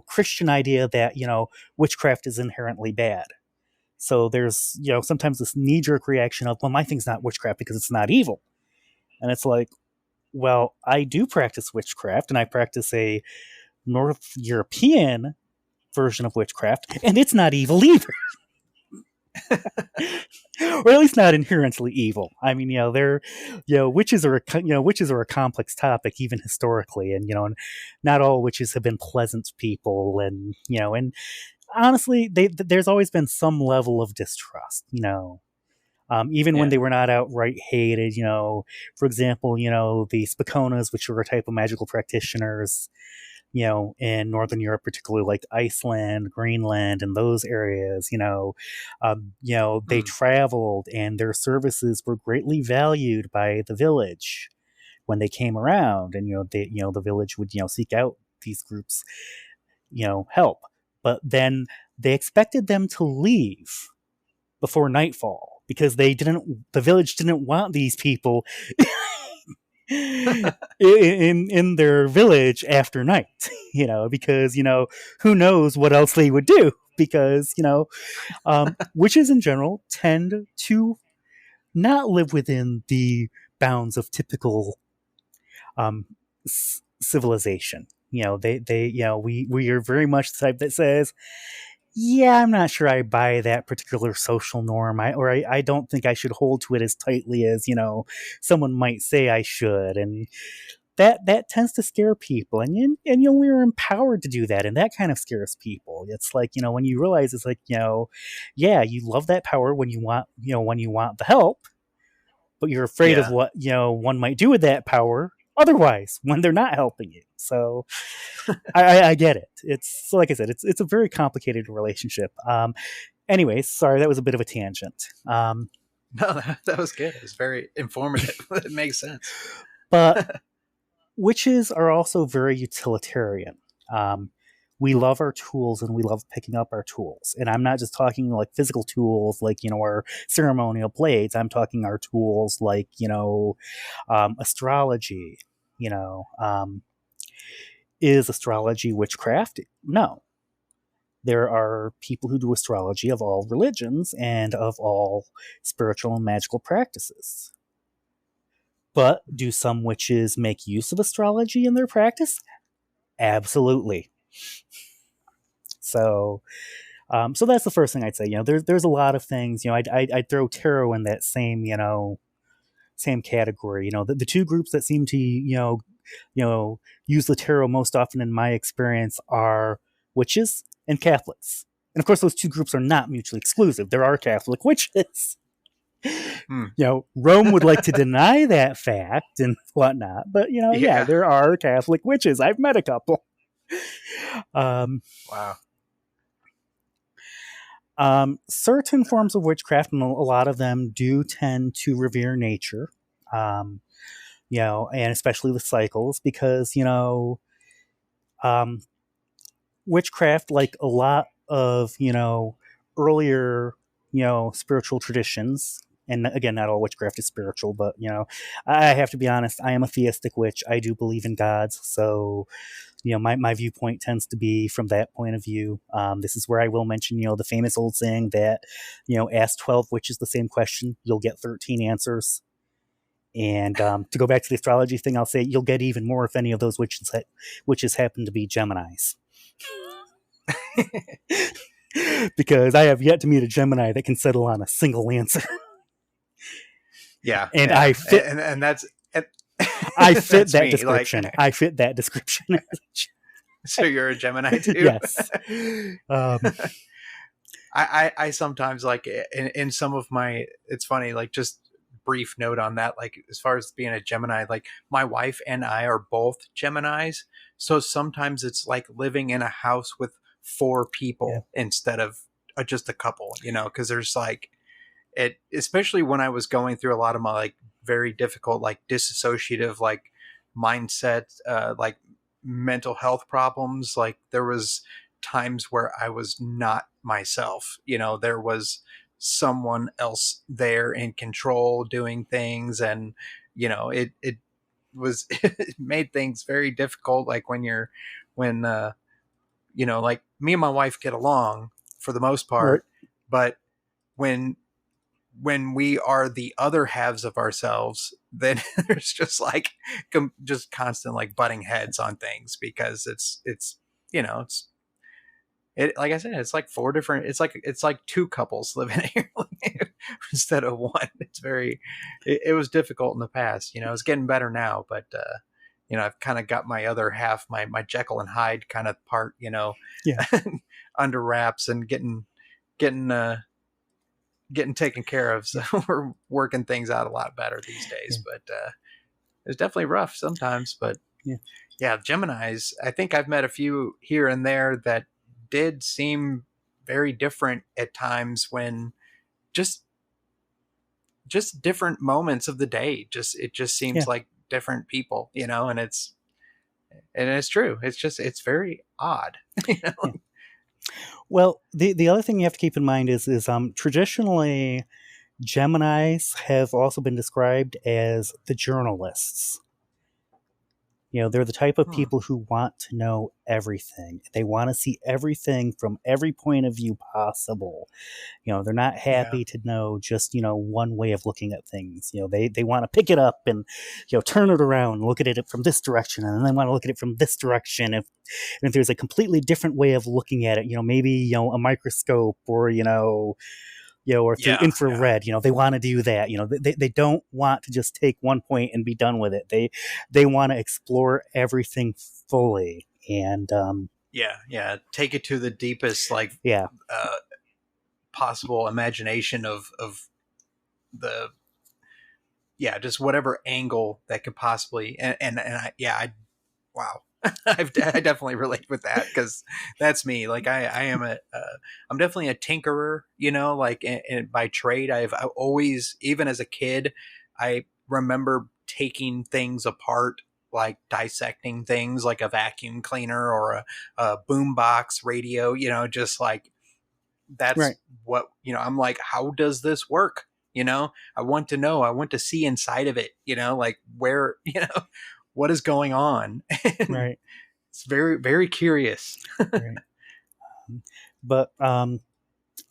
S2: Christian idea that witchcraft is inherently bad. So there's sometimes this knee-jerk reaction of, well, my thing's not witchcraft because it's not evil. And it's like, well, I do practice witchcraft, and I practice a North European version of witchcraft, and it's not evil either. Or at least not inherently evil. I mean, they're, witches are a complex topic, even historically, and not all witches have been pleasant people, and and honestly, there's always been some level of distrust, even when they were not outright hated. For example, the Spaconas, which were a type of magical practitioners, in Northern Europe, particularly like Iceland, Greenland, and those areas, they traveled, and their services were greatly valued by the village when they came around, and the village would seek out these groups, help. But then they expected them to leave before nightfall because the village didn't want these people in their village after night, because who knows what else they would do, because witches in general tend to not live within the bounds of typical civilization. We are very much the type that says, yeah, I'm not sure I buy that particular social norm. I don't think I should hold to it as tightly as, someone might say I should. And that tends to scare people. And we're empowered to do that. And that kind of scares people. It's like, when you realize it's like, yeah, you love that power when you want, when you want the help, but you're afraid of what, one might do with that power otherwise when they're not helping you. So I get it. It's like I said, it's a very complicated relationship. Anyways, sorry, that was a bit of a tangent.
S1: No, that was good. It was very informative. It makes sense.
S2: But witches are also very utilitarian. We love our tools and we love picking up our tools. And I'm not just talking like physical tools, like, our ceremonial blades. I'm talking our tools like, astrology, is astrology witchcraft? No. There are people who do astrology of all religions and of all spiritual and magical practices. But do some witches make use of astrology in their practice? Absolutely. So that's the first thing I'd say. There's a lot of things. I'd throw tarot in that same category. The two groups that seem to use the tarot most often in my experience are witches and Catholics. And of course, those two groups are not mutually exclusive. There are Catholic witches. Rome would like to deny that fact and whatnot, but yeah, there are Catholic witches. I've met a couple.
S1: Wow.
S2: Certain forms of witchcraft, and a lot of them do tend to revere nature, and especially the cycles, because, witchcraft, like a lot of, earlier, spiritual traditions, and again, not all witchcraft is spiritual, but, I have to be honest, I am a theistic witch. I do believe in gods, so my viewpoint tends to be from that point of view. This is where I will mention, the famous old saying that, ask 12 witches the same question, you'll get 13 answers. And to go back to the astrology thing, I'll say you'll get even more if any of those witches happen to be Geminis. Because I have yet to meet a Gemini that can settle on a single answer.
S1: Yeah.
S2: And I fit...
S1: And that's...
S2: I fit that description. I fit that description.
S1: So you're a Gemini too?
S2: Yes.
S1: I sometimes, like, in some of my, it's funny, like, just brief note on that, like, as far as being a Gemini, like, my wife and I are both Geminis, so sometimes it's like living in a house with 4 people instead of just a couple, because there's like, it, especially when I was going through a lot of my, like, very difficult, like, dissociative, like, mindset, like, mental health problems, like, there was times where I was not myself. There was someone else there in control doing things, and it was it made things very difficult, like when like, me and my wife get along for the most part, right. But when we are the other halves of ourselves, then there's just like just constant, like, butting heads on things, because it's like I said, it's like 4 different, it's like 2 couples living here instead of 1. It was difficult in the past, it's getting better now, but I've kind of got my other half, my Jekyll and Hyde kind of part, under wraps and getting taken care of. So we're working things out a lot better these days, but it's definitely rough sometimes. But yeah, Geminis, I think I've met a few here and there that did seem very different at times, when just different moments of the day, it just seems like different people, and it's true. It's very odd.
S2: Well, the other thing you have to keep in mind is traditionally Geminis have also been described as the journalists. You know, they're the type of people who want to know everything. They want to see everything from every point of view possible. You know, they're not happy to know just, you know, one way of looking at things. You know, they want to pick it up and, you know, turn it around, look at it from this direction, and then they want to look at it from this direction. If there's a completely different way of looking at it, you know, maybe, you know, a microscope or, you know, or through infrared, you know, they want to do that. You know, they don't want to just take one point and be done with it. They want to explore everything fully and
S1: take it to the deepest possible imagination of the just whatever angle that could possibly wow. I definitely relate with that because that's me. Like I am I'm definitely a tinkerer, you know, like and by trade. I always, even as a kid, I remember taking things apart, like dissecting things like a vacuum cleaner or a boombox radio, you know, just like that's what, you know, I'm like, how does this work? You know, I want to know, I want to see inside of it, you know, like where, you know, what is going on?
S2: Right.
S1: It's very, very curious.
S2: Right. But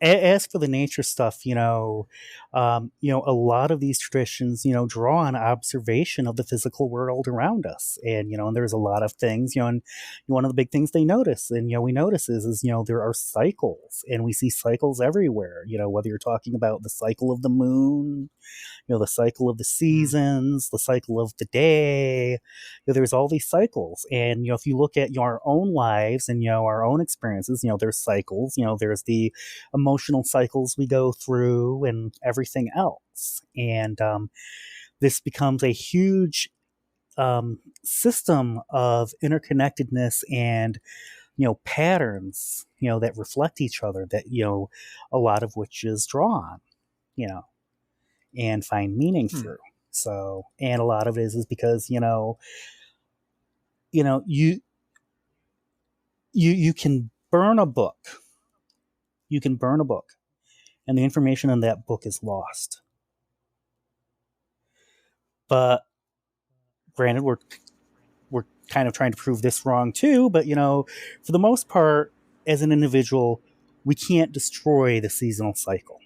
S2: as for the nature stuff, you know, a lot of these traditions, you know, draw on observation of the physical world around us, and you know, and there's a lot of things, you know, and one of the big things they notice, and you know, we notice is you know, there are cycles, and we see cycles everywhere. You know, whether you're talking about the cycle of the moon, you know, the cycle of the seasons, the cycle of the day. You know, there's all these cycles, and you know, if you look at our own lives and you know, our own experiences, you know, there's cycles. You know, there's the emotional cycles we go through and everything else, and this becomes a huge system of interconnectedness and you know, patterns, you know, that reflect each other, that you know, a lot of which is drawn, you know, and find meaning through. So, and a lot of it is because you can burn a book. You can burn a book, and the information in that book is lost. But granted, we're kind of trying to prove this wrong too. But you know, for the most part, as an individual, we can't destroy the seasonal cycle.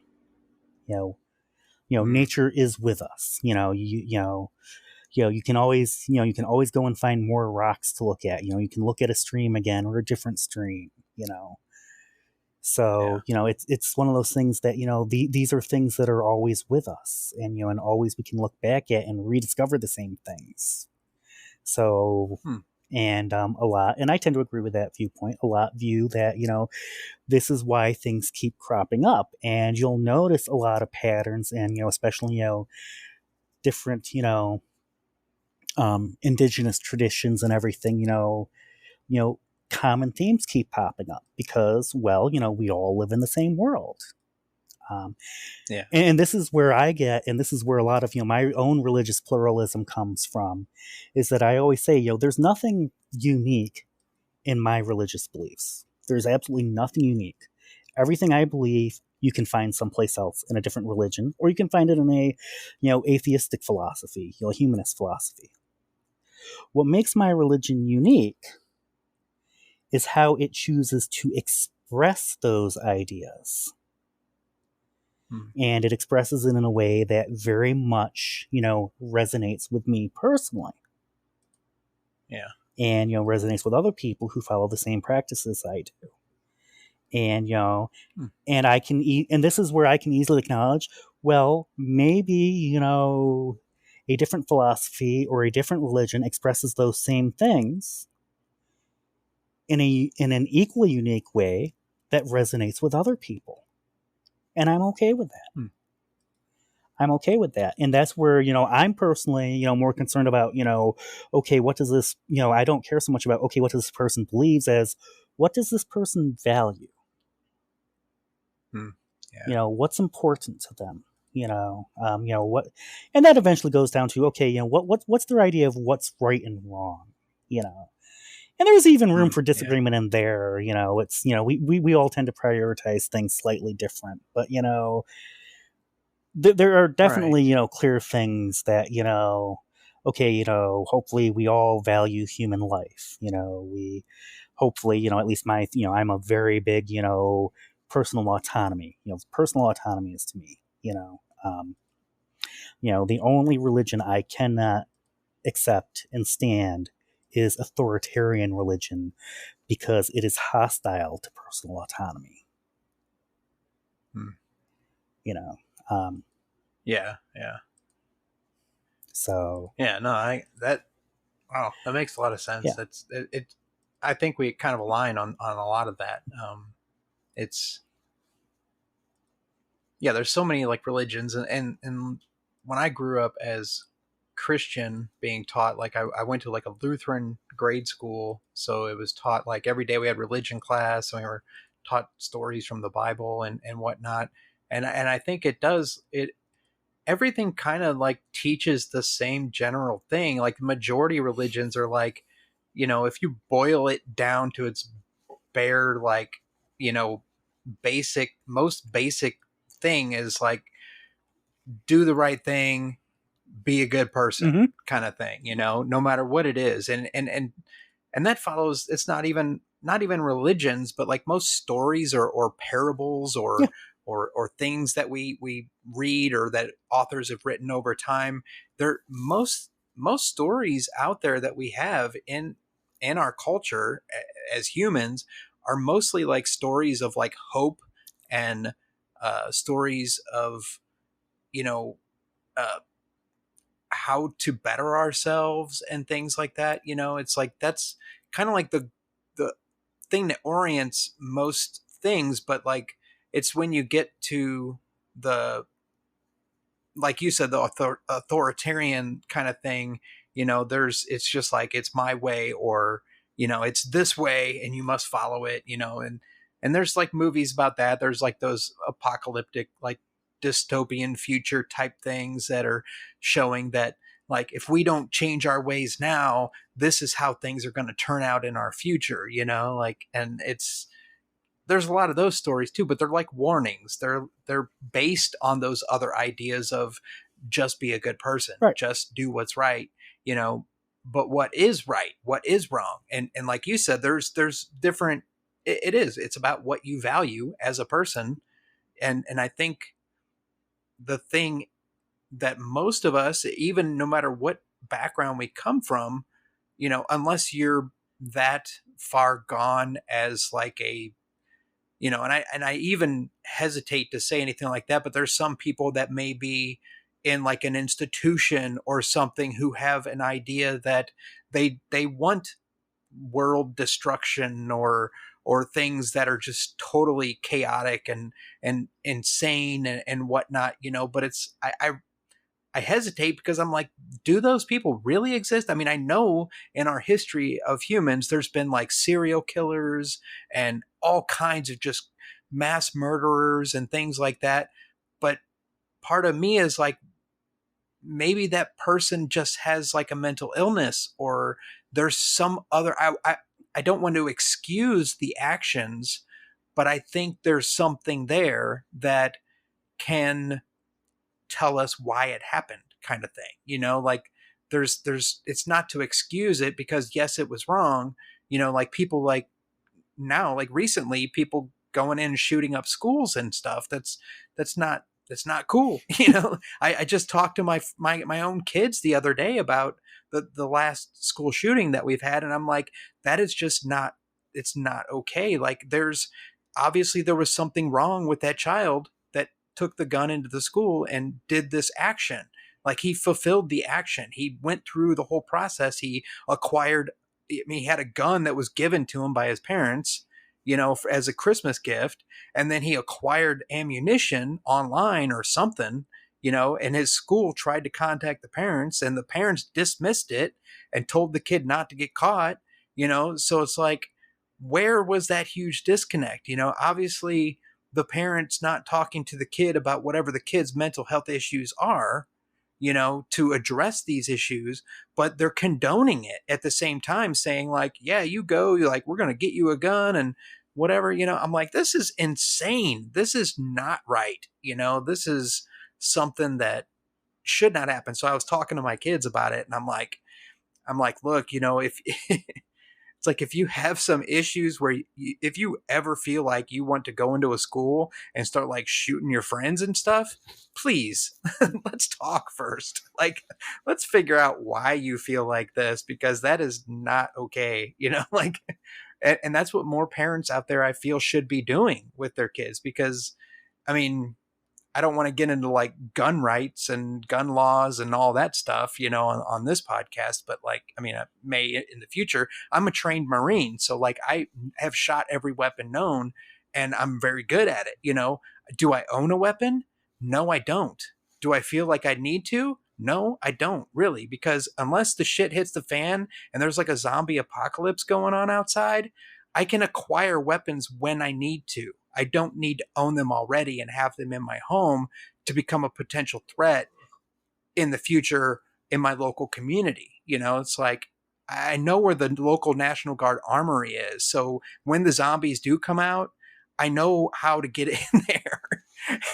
S2: You know, nature is with us. You know, you can always go and find more rocks to look at. You know, you can look at a stream again or a different stream. You know. So, you know, it's one of those things that, you know, these are things that are always with us, and, you know, and always we can look back at and rediscover the same things. So, and a lot, and I tend to agree with that viewpoint, a lot view that, you know, this is why things keep cropping up, and you'll notice a lot of patterns, and, you know, especially, you know, different, you know, indigenous traditions and everything, you know, common themes keep popping up because, well, you know, we all live in the same world. And this is where and this is where a lot of, you know, my own religious pluralism comes from, is that I always say, you know, there's nothing unique in my religious beliefs. There's absolutely nothing unique. Everything I believe, you can find someplace else in a different religion, or you can find it in a, you know, atheistic philosophy, you know, humanist philosophy. What makes my religion unique is how it chooses to express those ideas. And it expresses it in a way that very much, you know, resonates with me personally.
S1: Yeah.
S2: And, you know, resonates with other people who follow the same practices I do. And, you know, and and this is where I can easily acknowledge, well, maybe, you know, a different philosophy or a different religion expresses those same things in an equally unique way that resonates with other people. And I'm okay with that. I'm okay with that. And that's where, you know, I'm personally, you know, more concerned about, you know, okay, what does this, you know, I don't care so much about, okay, what does this person believes, as what does this person value? You know, what's important to them? You know, what, and that eventually goes down to, okay, you know, what's their idea of what's right and wrong, you know? And there's even room for disagreement in there. You know, it's, you know, we all tend to prioritize things slightly different, but, you know, there are definitely, you know, clear things that, you know, okay, hopefully we all value human life. We hopefully, at least I'm a very big, personal autonomy. Personal autonomy is to me, the only religion I cannot accept and stand is authoritarian religion because it is hostile to personal autonomy.
S1: Hmm. Yeah.
S2: So.
S1: Yeah, no, wow, that makes a lot of sense.
S2: Yeah.
S1: It I think we kind of align on a lot of that. It's, yeah, there's so many like religions, and when I grew up as Christian, being taught, like I went to like a Lutheran grade school, so it was taught like every day we had religion class, and we were taught stories from the Bible and whatnot. And I think it everything kind of like teaches the same general thing. Like the majority religions are like, if you boil it down to its bare, like, most basic thing is like, do the right thing, be a good person,
S2: Mm-hmm.
S1: kind of thing, no matter what it is. And that follows, it's not even religions, but like most stories or parables
S2: Yeah.
S1: or things that we read or that authors have written over time. They're most stories out there that we have in our culture as humans are mostly like stories of like hope and stories of, you know uh, how to better ourselves and things like that. It's like that's kind of like the thing that orients most things, but like it's when you get to the, like you said, the authoritarian kind of thing, it's just like it's my way, or it's this way and you must follow it, and there's like movies about that. There's like those apocalyptic, like dystopian future type things that are showing that, like, if we don't change our ways now, this is how things are going to turn out in our future, like, and there's a lot of those stories too, but they're like warnings. They're based on those other ideas of just be a good person,
S2: Right.
S1: just do what's right, but what is right, what is wrong, and like you said, there's different. It's about what you value as a person, and I think the thing that most of us, even no matter what background we come from, unless you're that far gone as like a, and I even hesitate to say anything like that, but there's some people that may be in like an institution or something who have an idea that they want world destruction or things that are just totally chaotic and insane and whatnot, but it's I hesitate because I'm like, do those people really exist? I mean, I know in our history of humans, there's been like serial killers and all kinds of just mass murderers and things like that. But part of me is like, maybe that person just has like a mental illness, or there's some other. I don't want to excuse the actions, but I think there's something there that can tell us why it happened, kind of thing, like there's it's not to excuse it, because yes, it was wrong, like people like now, like recently, people going in and shooting up schools and stuff. That's not cool. I just talked to my own kids the other day about the last school shooting that we've had, and I'm like, that is just not, it's not okay. Like, there was something wrong with that child that took the gun into the school and did this action. Like, he fulfilled the action. He went through the whole process. He acquired, I mean, he had a gun that was given to him by his parents, as a Christmas gift. And then he acquired ammunition online or something, and his school tried to contact the parents, and the parents dismissed it and told the kid not to get caught, So it's like, where was that huge disconnect? Obviously the parents not talking to the kid about whatever the kid's mental health issues are, to address these issues, but they're condoning it at the same time, saying like, yeah, you go, you're like, we're going to get you a gun and whatever, I'm like, this is insane. This is not right. This is something that should not happen. So I was talking to my kids about it, and I'm like, look, if it's like, if you have some issues where if you ever feel like you want to go into a school and start like shooting your friends and stuff, please let's talk first. Like, let's figure out why you feel like this, because that is not okay. Like, and that's what more parents out there, I feel, should be doing with their kids, because I mean, I don't want to get into like gun rights and gun laws and all that stuff, on this podcast. But like, I mean, I may in the future. I'm a trained Marine. So like, I have shot every weapon known, and I'm very good at it. Do I own a weapon? No, I don't. Do I feel like I need to? No, I don't really, because unless the shit hits the fan and there's like a zombie apocalypse going on outside, I can acquire weapons when I need to. I don't need to own them already and have them in my home to become a potential threat in the future in my local community. It's like, I know where the local National Guard armory is. So when the zombies do come out, I know how to get in there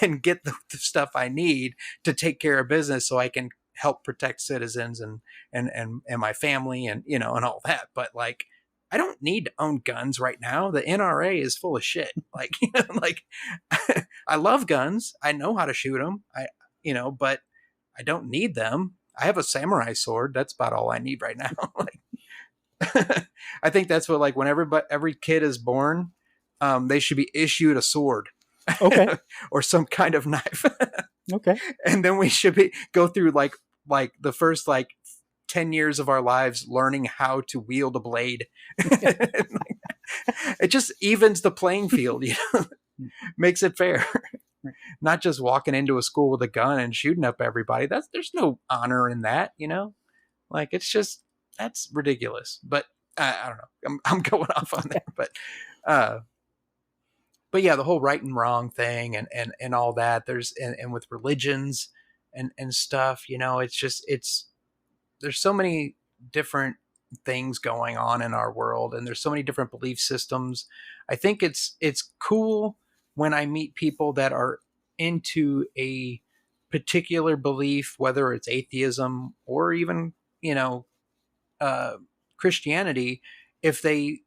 S1: and get the stuff I need to take care of business, so I can help protect citizens and my family and all that. But like, I don't need to own guns right now. The NRA is full of shit. Like, like I love guns. I know how to shoot them. But I don't need them. I have a samurai sword. That's about all I need right now. Like, I think that's what, like, when every kid is born, they should be issued a sword.
S2: Okay.
S1: Or some kind of knife.
S2: Okay.
S1: And then we should go through like the first like 10 years of our lives learning how to wield a blade. It just evens the playing field, makes it fair. Not just walking into a school with a gun and shooting up everybody. There's no honor in that, like, it's just, that's ridiculous. But I don't know. I'm going off on there, but yeah, the whole right and wrong thing and all that, and with religions and stuff, it's just, there's so many different things going on in our world, and there's so many different belief systems. I think it's cool when I meet people that are into a particular belief, whether it's atheism or even, Christianity, if they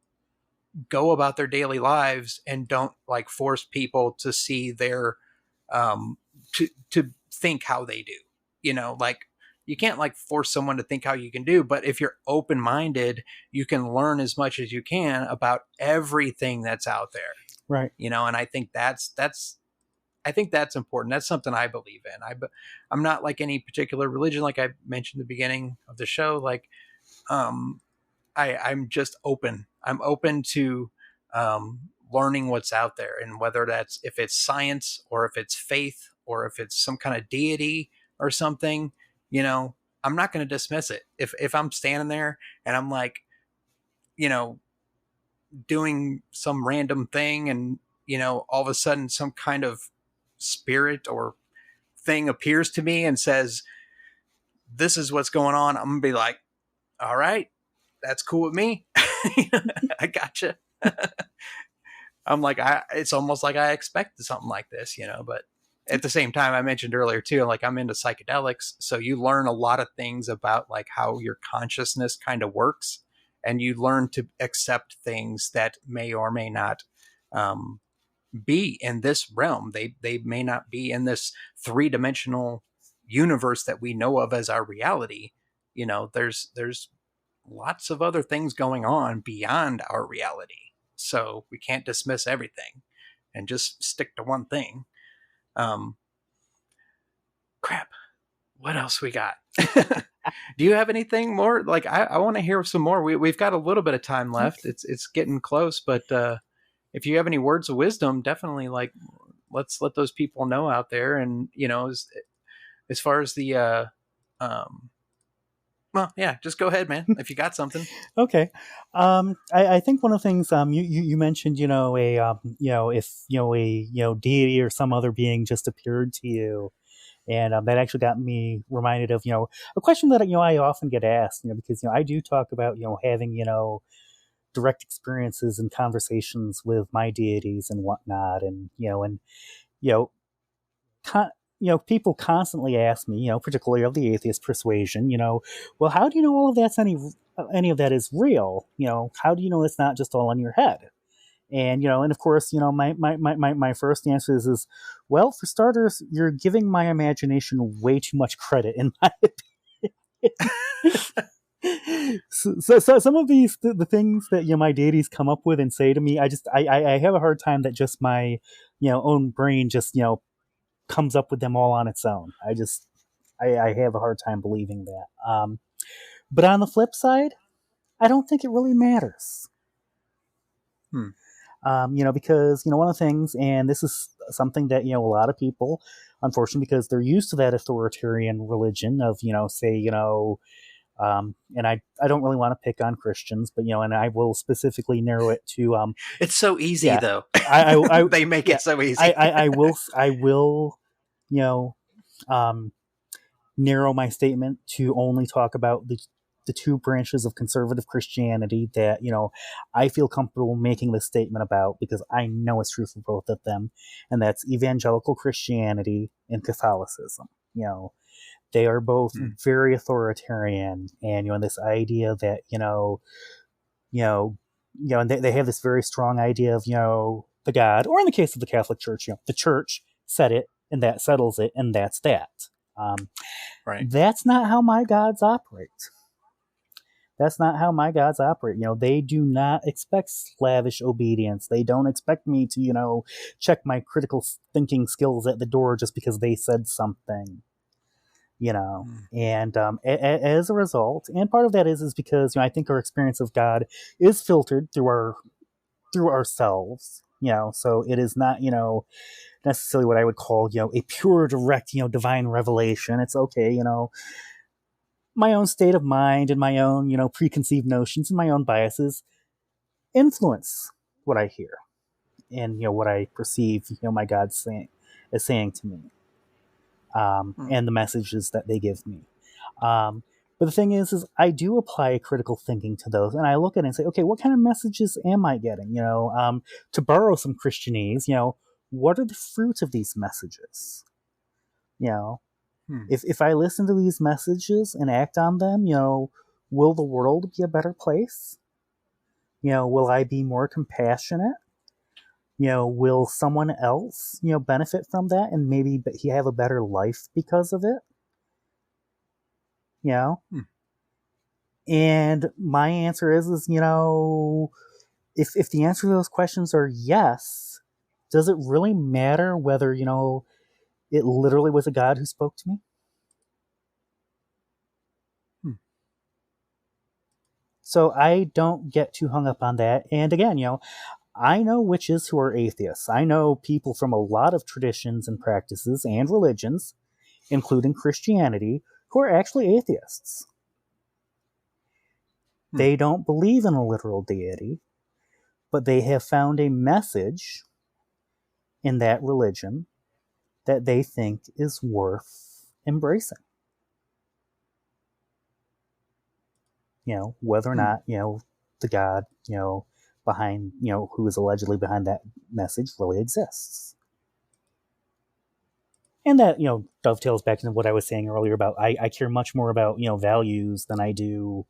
S1: go about their daily lives and don't like force people to see their to think how they do. Like, you can't like force someone to think how you can do, but if you're open-minded, you can learn as much as you can about everything that's out there.
S2: Right.
S1: And I think that's important. That's something I believe in. I'm not like any particular religion, like I mentioned at the beginning of the show. Like, I'm just open. I'm open to learning what's out there, and whether that's, if it's science or if it's faith or if it's some kind of deity or something, I'm not going to dismiss it. If I'm standing there and I'm like, doing some random thing, and all of a sudden some kind of spirit or thing appears to me and says, this is what's going on, I'm gonna be like, all right, that's cool with me. I gotcha. I'm like, it's almost like I expected something like this, but at the same time, I mentioned earlier too, like, I'm into psychedelics. So you learn a lot of things about like how your consciousness kind of works, and you learn to accept things that may or may not be in this realm. They may not be in this 3-dimensional universe that we know of as our reality. There's lots of other things going on beyond our reality. So we can't dismiss everything and just stick to one thing. Crap. What else we got? Do you have anything more? Like, I want to hear some more. We've got a little bit of time left. It's getting close, but if you have any words of wisdom, definitely, like, let's let those people know out there. And as far as the well, yeah, just go ahead, man, if you got something.
S2: Okay. I think one of the things you mentioned, if a deity or some other being just appeared to you, and that actually got me reminded of a question that I often get asked, because I do talk about having direct experiences and conversations with my deities and whatnot, and people constantly ask me, particularly of the atheist persuasion, well, how do you know all of any of that is real? How do you know it's not just all in your head? And and of course, my first answer is, well, for starters, you're giving my imagination way too much credit, in my opinion. So some of the things that my deities come up with and say to me, I have a hard time that just my own brain just comes up with them all on its own. I have a hard time believing that. But on the flip side, I don't think it really matters. Because one of the things, and this is something that a lot of people, unfortunately, because they're used to that authoritarian religion of say and I don't really want to pick on Christians, but and I will specifically narrow it to
S1: it's so easy though.
S2: I
S1: they make it so easy.
S2: I will narrow my statement to only talk about the two branches of conservative Christianity that I feel comfortable making this statement about, because I know it's true for both of them, and that's evangelical Christianity and Catholicism. They are both very authoritarian, and this idea that and they have this very strong idea of the God, or in the case of the Catholic Church, the Church said it, and that settles it, and that's that.
S1: Right.
S2: That's not how my gods operate. That's not how my gods operate. They do not expect slavish obedience. They don't expect me to, check my critical thinking skills at the door just because they said something. And as a result, and part of that is because I think our experience of God is filtered through ourselves. So it is not necessarily what I would call a pure, direct divine revelation. It's okay, my own state of mind and my own preconceived notions and my own biases influence what I hear and what I perceive my God saying to me. And the messages that they give me. But the thing is I do apply critical thinking to those, and I look at it and say, okay, what kind of messages am I getting? To borrow some Christianese, what are the fruits of these messages? If I listen to these messages and act on them, will the world be a better place? Will I be more compassionate? Will someone else, benefit from that and maybe he have a better life because of it? And my answer is if the answer to those questions are yes, does it really matter whether, it literally was a God who spoke to me? So I don't get too hung up on that. And again, I know witches who are atheists. I know people from a lot of traditions and practices and religions, including Christianity, who are actually atheists. They don't believe in a literal deity, but they have found a message in that religion that they think is worth embracing. Whether or not, the God, behind, who is allegedly behind that message really exists. And that, dovetails back into what I was saying earlier about I care much more about, values than I do,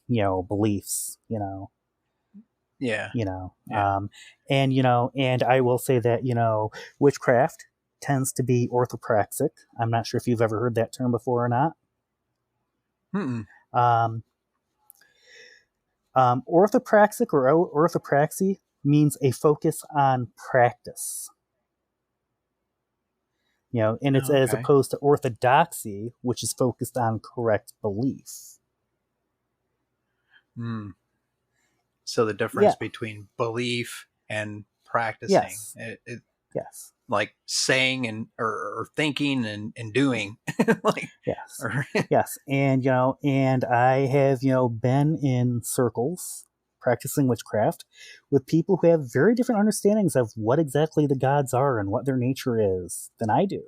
S2: beliefs,
S1: Yeah.
S2: And I will say that, witchcraft tends to be orthopraxic. I'm not sure if you've ever heard that term before or not. Orthopraxic or orthopraxy means a focus on practice. And it's as opposed to orthodoxy, which is focused on correct belief.
S1: So the difference between belief and practicing,
S2: yes,
S1: like saying and or thinking and doing,
S2: yes, and and I have been in circles practicing witchcraft with people who have very different understandings of what exactly the gods are and what their nature is than I do.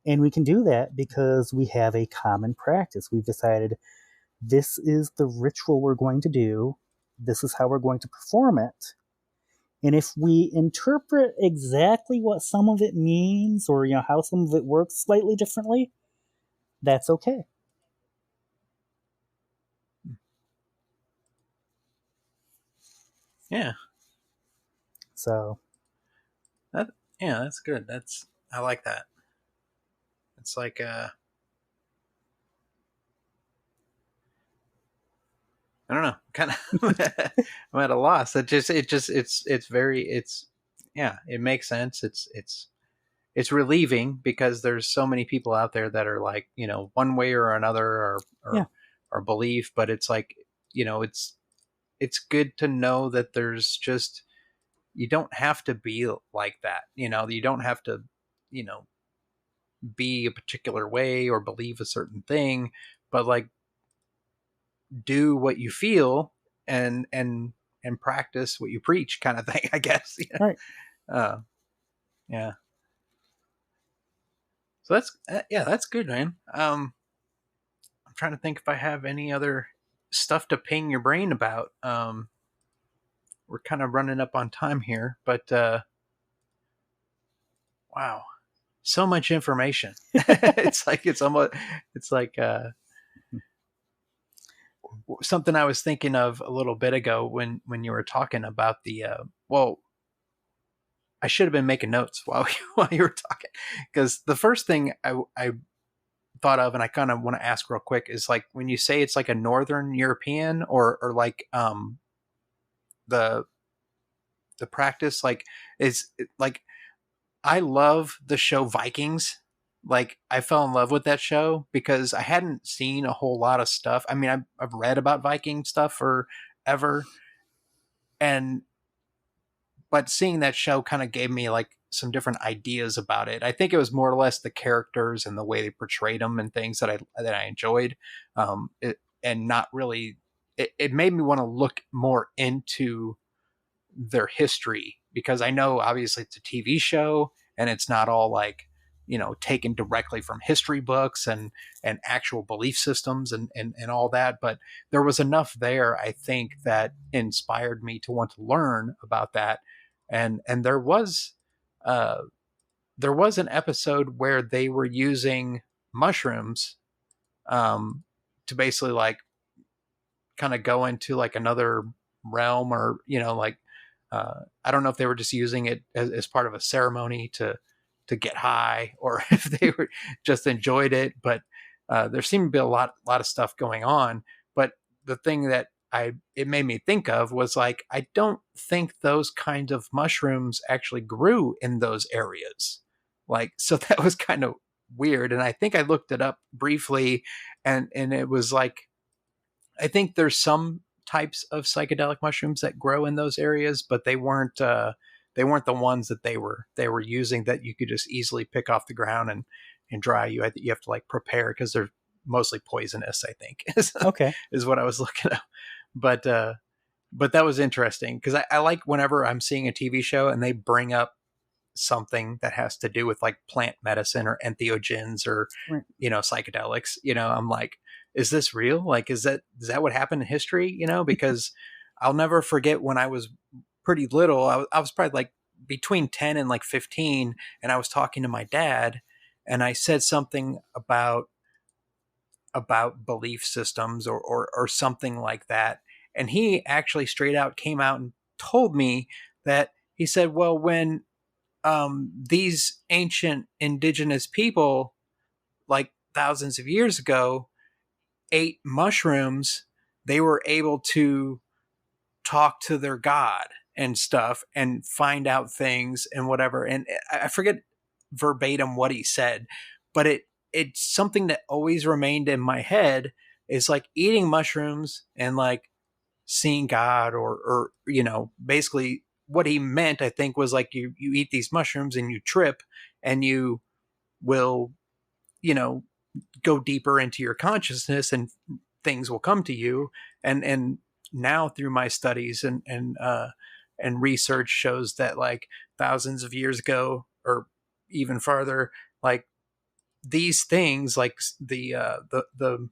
S2: And we can do that because we have a common practice. We've decided this is the ritual we're going to do. This is how we're going to perform it. And if we interpret exactly what some of it means, or how some of it works slightly differently, that's okay.
S1: Yeah.
S2: So
S1: that's good. I like that. It's like I don't know, kind of I'm at a loss. It's very it makes sense. It's relieving because there's so many people out there that are like, one way or another or belief, but it's like, it's good to know that there's just, you don't have to be like that. You don't have to, be a particular way or believe a certain thing, but like do what you feel and practice what you preach, kind of thing, I guess.
S2: Right.
S1: Yeah. So that's good, man. I'm trying to think if I have any other stuff to ping your brain about. We're kind of running up on time here, but wow, so much information. It's like something I was thinking of a little bit ago when you were talking about the well, I should have been making notes while you were talking, because the first thing I thought of, and I kind of want to ask real quick, is like when you say it's like a Northern European or like the practice, like is like, I love the show Vikings. Like I fell in love with that show because I hadn't seen a whole lot of stuff. I mean, I've read about Viking stuff forever, and but seeing that show kind of gave me like some different ideas about it. I think it was more or less the characters and the way they portrayed them and things that I enjoyed. And not really, it made me want to look more into their history, because I know obviously it's a TV show and it's not all like, taken directly from history books and actual belief systems and all that. But there was enough there, I think, that inspired me to want to learn about that. And there was an episode where they were using mushrooms to basically like kind of go into like another realm, or like I don't know if they were just using it as part of a ceremony to get high, or if they were just enjoyed it. But there seemed to be a lot of stuff going on. But the thing that it made me think of was like, I don't think those kinds of mushrooms actually grew in those areas. Like, so that was kind of weird. And I think I looked it up briefly, and it was like, I think there's some types of psychedelic mushrooms that grow in those areas, but they weren't the ones that they were using that you could just easily pick off the ground and dry. You have to like prepare, because they're mostly poisonous, I think.
S2: Okay.
S1: Is what I was looking at. But that was interesting, because I like whenever I'm seeing a TV show and they bring up something that has to do with like plant medicine or entheogens or
S2: Right.
S1: Psychedelics. I'm like, is this real? Like, is that what happened in history? Because I'll never forget when I was pretty little. I was probably like between 10 and like 15, and I was talking to my dad, and I said something about belief systems or something like that, and he actually straight out came out and told me that, he said, well, when these ancient indigenous people, like thousands of years ago, ate mushrooms, they were able to talk to their god and stuff and find out things and whatever. And I forget verbatim what he said, but it's something that always remained in my head, is like eating mushrooms and like seeing God, or basically what he meant, I think, was like you eat these mushrooms and you trip, and you will, go deeper into your consciousness, and things will come to you. And now through my studies and research shows that like thousands of years ago, or even farther, like these things, like the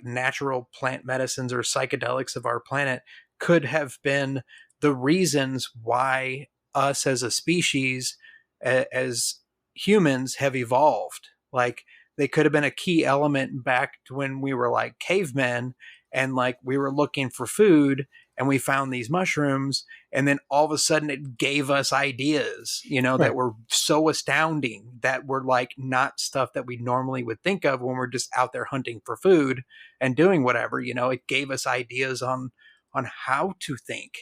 S1: natural plant medicines or psychedelics of our planet, could have been the the reasons why us as a species, as humans, have evolved. Like, they could have been a key element back to when we were like cavemen, and like we were looking for food and we found these mushrooms, and then all of a sudden it gave us ideas, that were so astounding, that were like not stuff that we normally would think of when we're just out there hunting for food and doing whatever. It gave us ideas on how to think,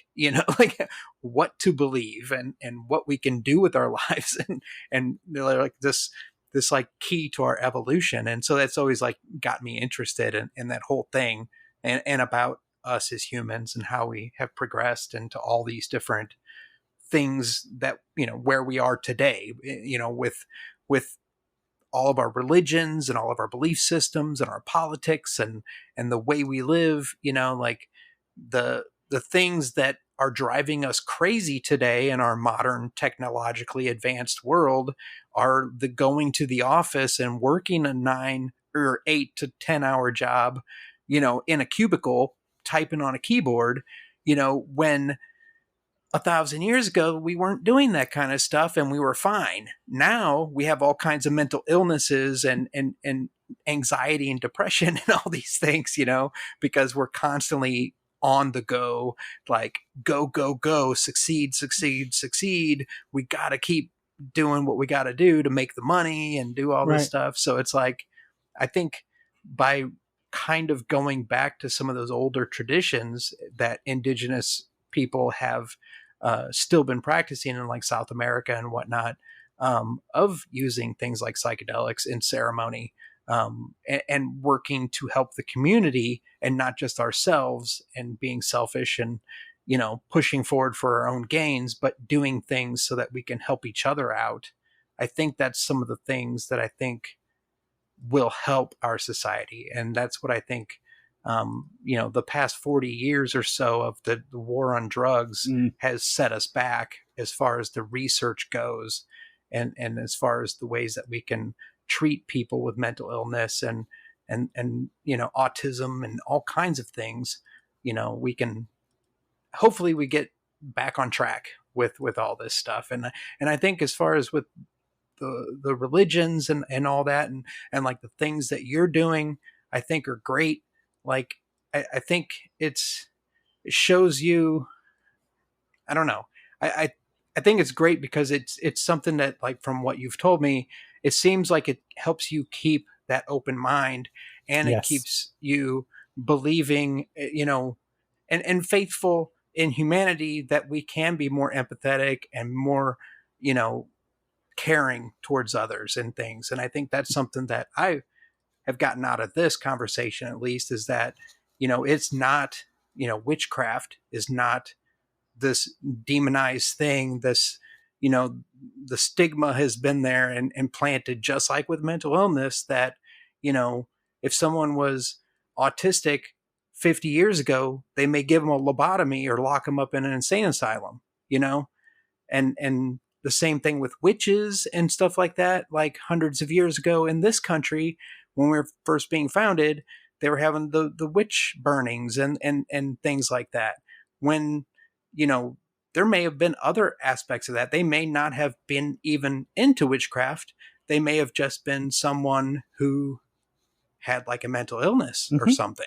S1: like what to believe, and what we can do with our lives, and they're like this like key to our evolution. And so that's always like got me interested in that whole thing, and about us as humans and how we have progressed into all these different things that, where we are today, with all of our religions and all of our belief systems and our politics and the way we live, like the things that are driving us crazy today in our modern technologically advanced world are the going to the office and working a 9 or 8 to 10 hour job, in a cubicle, typing on a keyboard, when 1,000 years ago, we weren't doing that kind of stuff and we were fine. Now we have all kinds of mental illnesses and anxiety and depression and all these things, because we're constantly on the go, like go, go, go, succeed, succeed, succeed. We got to keep doing what we got to do to make the money and do all this stuff. So it's like, I think by kind of going back to some of those older traditions that indigenous people have still been practicing in like South America and whatnot, of using things like psychedelics in ceremony, and working to help the community and not just ourselves, and being selfish and, pushing forward for our own gains, but doing things so that we can help each other out. I think that's some of the things that I think will help our society. And that's what I think, the past 40 years or so of the war on drugs has set us back as far as the research goes, and as far as the ways that we can treat people with mental illness and autism and all kinds of things. We can, hopefully we get back on track with all this stuff. And I think as far as with the religions and all that, and like the things that you're doing, I think are great. Like, I think it shows you, I don't know. I think it's great because it's something that, like, from what you've told me, it seems like it helps you keep that open mind, and it keeps you believing, and faithful in humanity, that we can be more empathetic and more, caring towards others and things. And I think that's something that I have gotten out of this conversation, at least, is that, it's not, witchcraft is not this demonized thing. This, the stigma has been there and planted, just like with mental illness, that, if someone was autistic 50 years ago, they may give them a lobotomy or lock them up in an insane asylum, and the same thing with witches and stuff like that. Like, hundreds of years ago in this country, when we were first being founded, they were having the witch burnings and things like that. When, there may have been other aspects of that. They may not have been even into witchcraft. They may have just been someone who had like a mental illness or something,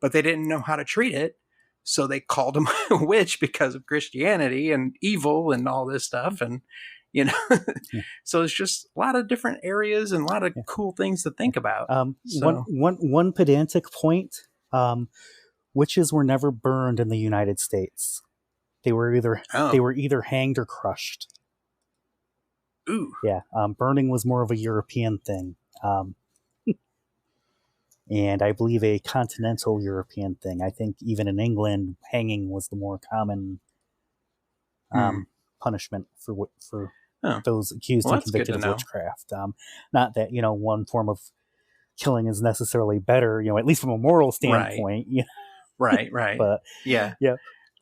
S1: but they didn't know how to treat it. So they called him a witch because of Christianity and evil and all this stuff. And, so it's just a lot of different areas and a lot of cool things to think about.
S2: One pedantic point, witches were never burned in the United States. They were either hanged or crushed.
S1: Ooh.
S2: Yeah. Burning was more of a European thing. And I believe a continental European thing. I think even in England, hanging was the more common punishment for those accused and convicted of witchcraft. Not that, one form of killing is necessarily better, at least from a moral standpoint.
S1: Right.
S2: But
S1: yeah.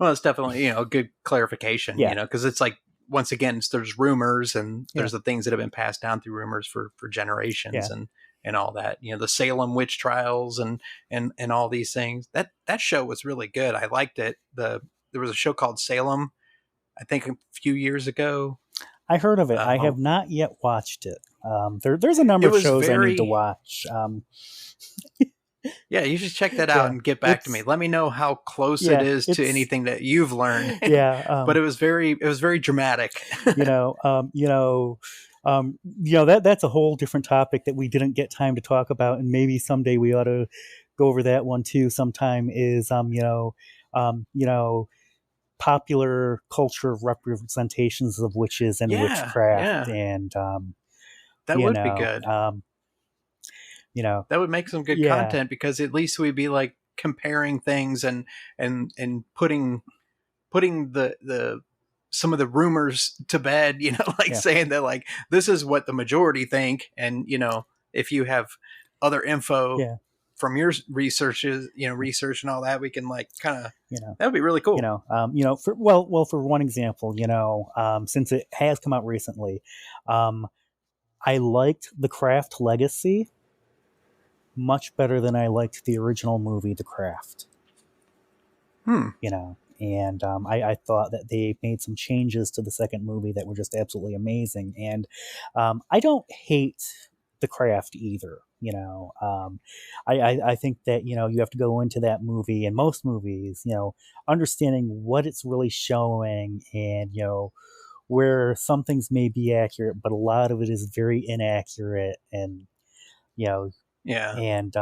S1: Well, it's definitely, a good clarification, because it's like, once again, there's rumors, and there's the things that have been passed down through rumors for generations, and all that, the Salem witch trials and all these things. That show was really good. I liked it. there was a show called Salem, I think a few years ago.
S2: I heard of it. I have not yet watched it. There's a number of shows I need to watch.
S1: Yeah, you should check that out and get back to me. Let me know how close it is to anything that you've learned.
S2: Yeah,
S1: but it was very dramatic.
S2: That's a whole different topic that we didn't get time to talk about, and maybe someday we ought to go over that one too. Sometime is popular culture representations of witches and witchcraft, and
S1: that would be good. That would make some good content, because at least we'd be like comparing things and putting the some of the rumors to bed, saying that like this is what the majority think, and if you have other info from your research and all that, we can like kind of that would be really cool.
S2: For one example, since it has come out recently, I liked The Craft Legacy much better than I liked the original movie, The Craft. And I thought that they made some changes to the second movie that were just absolutely amazing. And I don't hate The Craft either. I think that, you have to go into that movie, and most movies, understanding what it's really showing, and, where some things may be accurate, but a lot of it is very inaccurate. And, and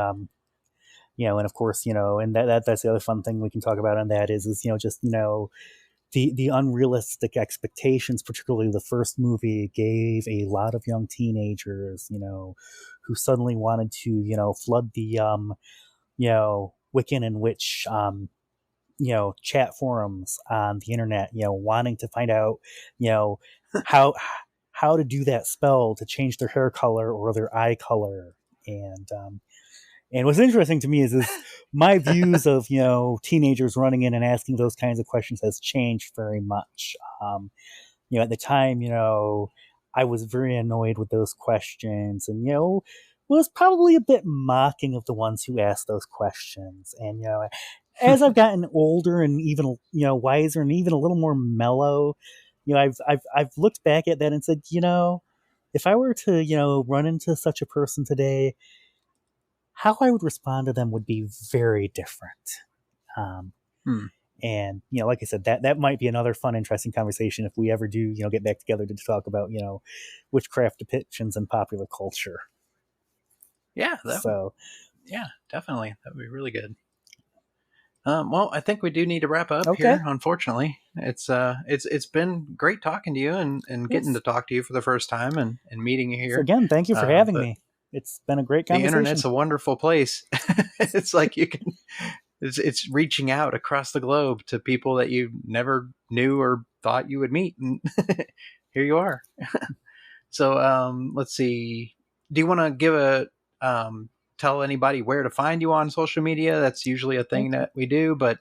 S2: and of course, and that's the other fun thing we can talk about on that is just the unrealistic expectations, particularly the first movie, gave a lot of young teenagers, who suddenly wanted to flood the Wiccan and witch chat forums on the internet, wanting to find out how to do that spell to change their hair color or their eye color. And what's interesting to me is my views of, teenagers running in and asking those kinds of questions has changed very much. At the time, I was very annoyed with those questions, and, was probably a bit mocking of the ones who asked those questions. And, as I've gotten older and even, wiser and even a little more mellow, I've looked back at that and said, if I were to, run into such a person today, how I would respond to them would be very different. And, like I said, that might be another fun, interesting conversation if we ever do, get back together to talk about, witchcraft depictions in popular culture.
S1: Yeah. Definitely. That would be really good. Well, I think we do need to wrap up here. Unfortunately, it's been great talking to you and getting to talk to you for the first time and meeting you here.
S2: So again, thank you for having me. It's been a great conversation.
S1: The internet's a wonderful place. It's like it's reaching out across the globe to people that you never knew or thought you would meet. And here you are. So, let's see. Do you want to give tell anybody where to find you on social media? That's usually a thing that we do, but,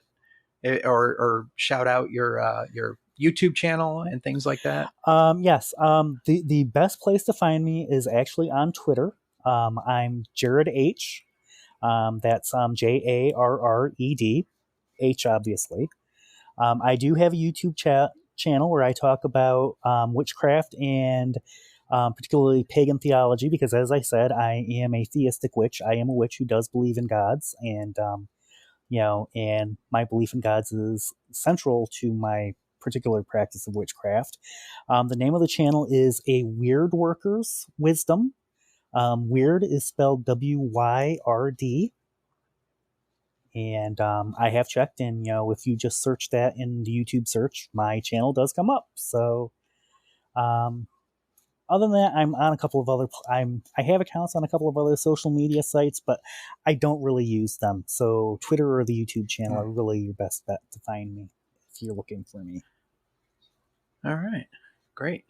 S1: or shout out your YouTube channel and things like that.
S2: Yes. The best place to find me is actually on Twitter. I'm Jared H. That's Jarred H, obviously. I do have a YouTube channel where I talk about witchcraft and particularly pagan theology, because, as I said, I am a theistic witch. I am a witch who does believe in gods, and and my belief in gods is central to my particular practice of witchcraft. The name of the channel is a Wyrd-Workers Wisdom. Wyrd is spelled Wyrd. And I have checked, and if you just search that in the YouTube search, my channel does come up. So other than that, I'm on a couple of other I have accounts on a couple of other social media sites, but I don't really use them. So Twitter or the YouTube channel are really your best bet to find me if you're looking for me.
S1: All right, great.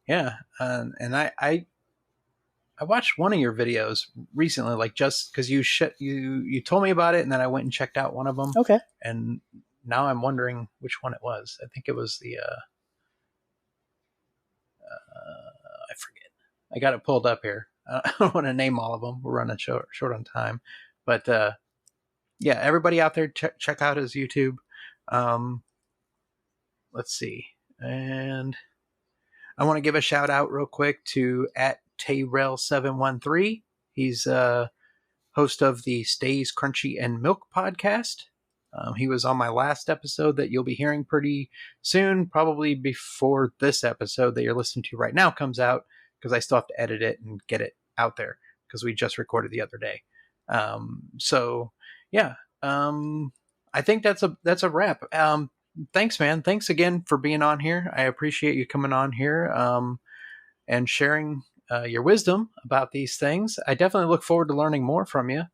S1: Yeah, and I watched one of your videos recently, like just because you told me about it, and then I went and checked out one of them.
S2: Okay.
S1: And now I'm wondering which one it was. I think it was the I forget. I got it pulled up here. I don't want to name all of them. We're running short on time, but yeah, everybody out there check out his YouTube. let's see. And I want to give a shout out real quick to @Tayrel713. He's host of the Stays Crunchy and Milk podcast. He was on my last episode that you'll be hearing pretty soon, probably before this episode that you're listening to right now comes out, because I still have to edit it and get it out there because we just recorded the other day. I think that's a wrap. Thanks, man. Thanks again for being on here. I appreciate you coming on here and sharing your wisdom about these things. I definitely look forward to learning more from you.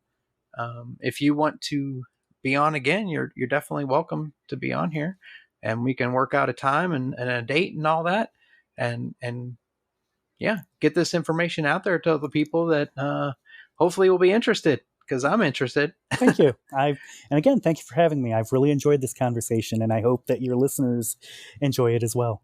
S1: If you want to be on again, you're definitely welcome to be on here, and we can work out a time and a date and all that, and get this information out there to the people that hopefully will be interested, because I'm interested.
S2: Thank you. And again, thank you for having me. I've really enjoyed this conversation, and I hope that your listeners enjoy it as well.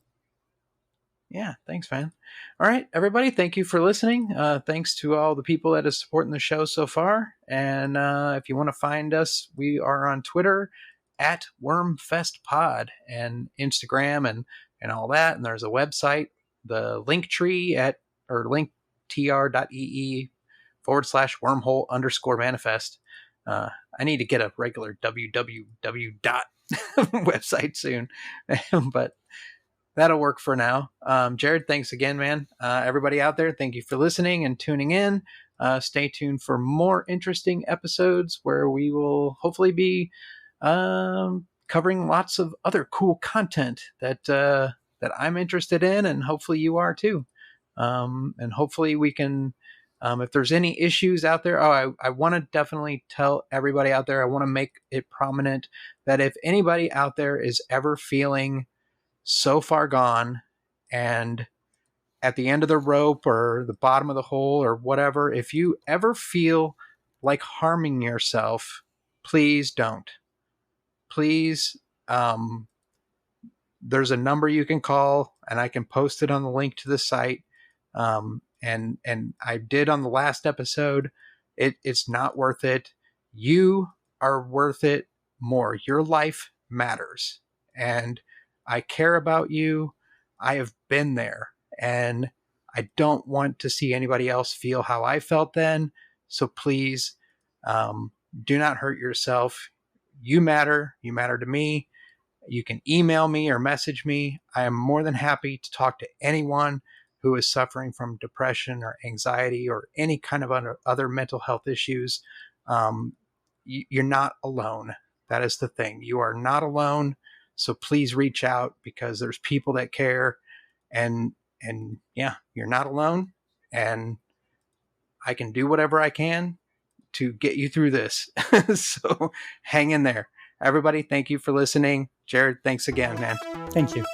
S1: Yeah, thanks, man. All right, everybody, thank you for listening. Thanks to all the people that are supporting the show so far. And if you want to find us, we are on Twitter @WormFestPod and Instagram and all that. And there's a website, the Linktree linktr.ee/wormhole_manifest. I need to get a regular www website soon, but that'll work for now. Jared, thanks again, man. Everybody out there, thank you for listening and tuning in. Stay tuned for more interesting episodes where we will hopefully be covering lots of other cool content that I'm interested in, and hopefully you are too. And hopefully we can, if there's any issues out there, I want to definitely tell everybody out there, I want to make it prominent that if anybody out there is ever feeling so far gone and at the end of the rope or the bottom of the hole or whatever, if you ever feel like harming yourself, please don't. Please, there's a number you can call, and I can post it on the link to the site. And I did on the last episode. It's not worth it. You are worth it more. Your life matters. And I care about you. I have been there, and I don't want to see anybody else feel how I felt then. So please, do not hurt yourself. You matter. You matter to me. You can email me or message me. I am more than happy to talk to anyone who is suffering from depression or anxiety or any kind of other mental health issues. You're not alone. That is the thing. You are not alone. So please reach out, because there's people that care, and yeah, you're not alone, and I can do whatever I can to get you through this. So hang in there. Everybody, thank you for listening. Jared, thanks again, man.
S2: Thank you.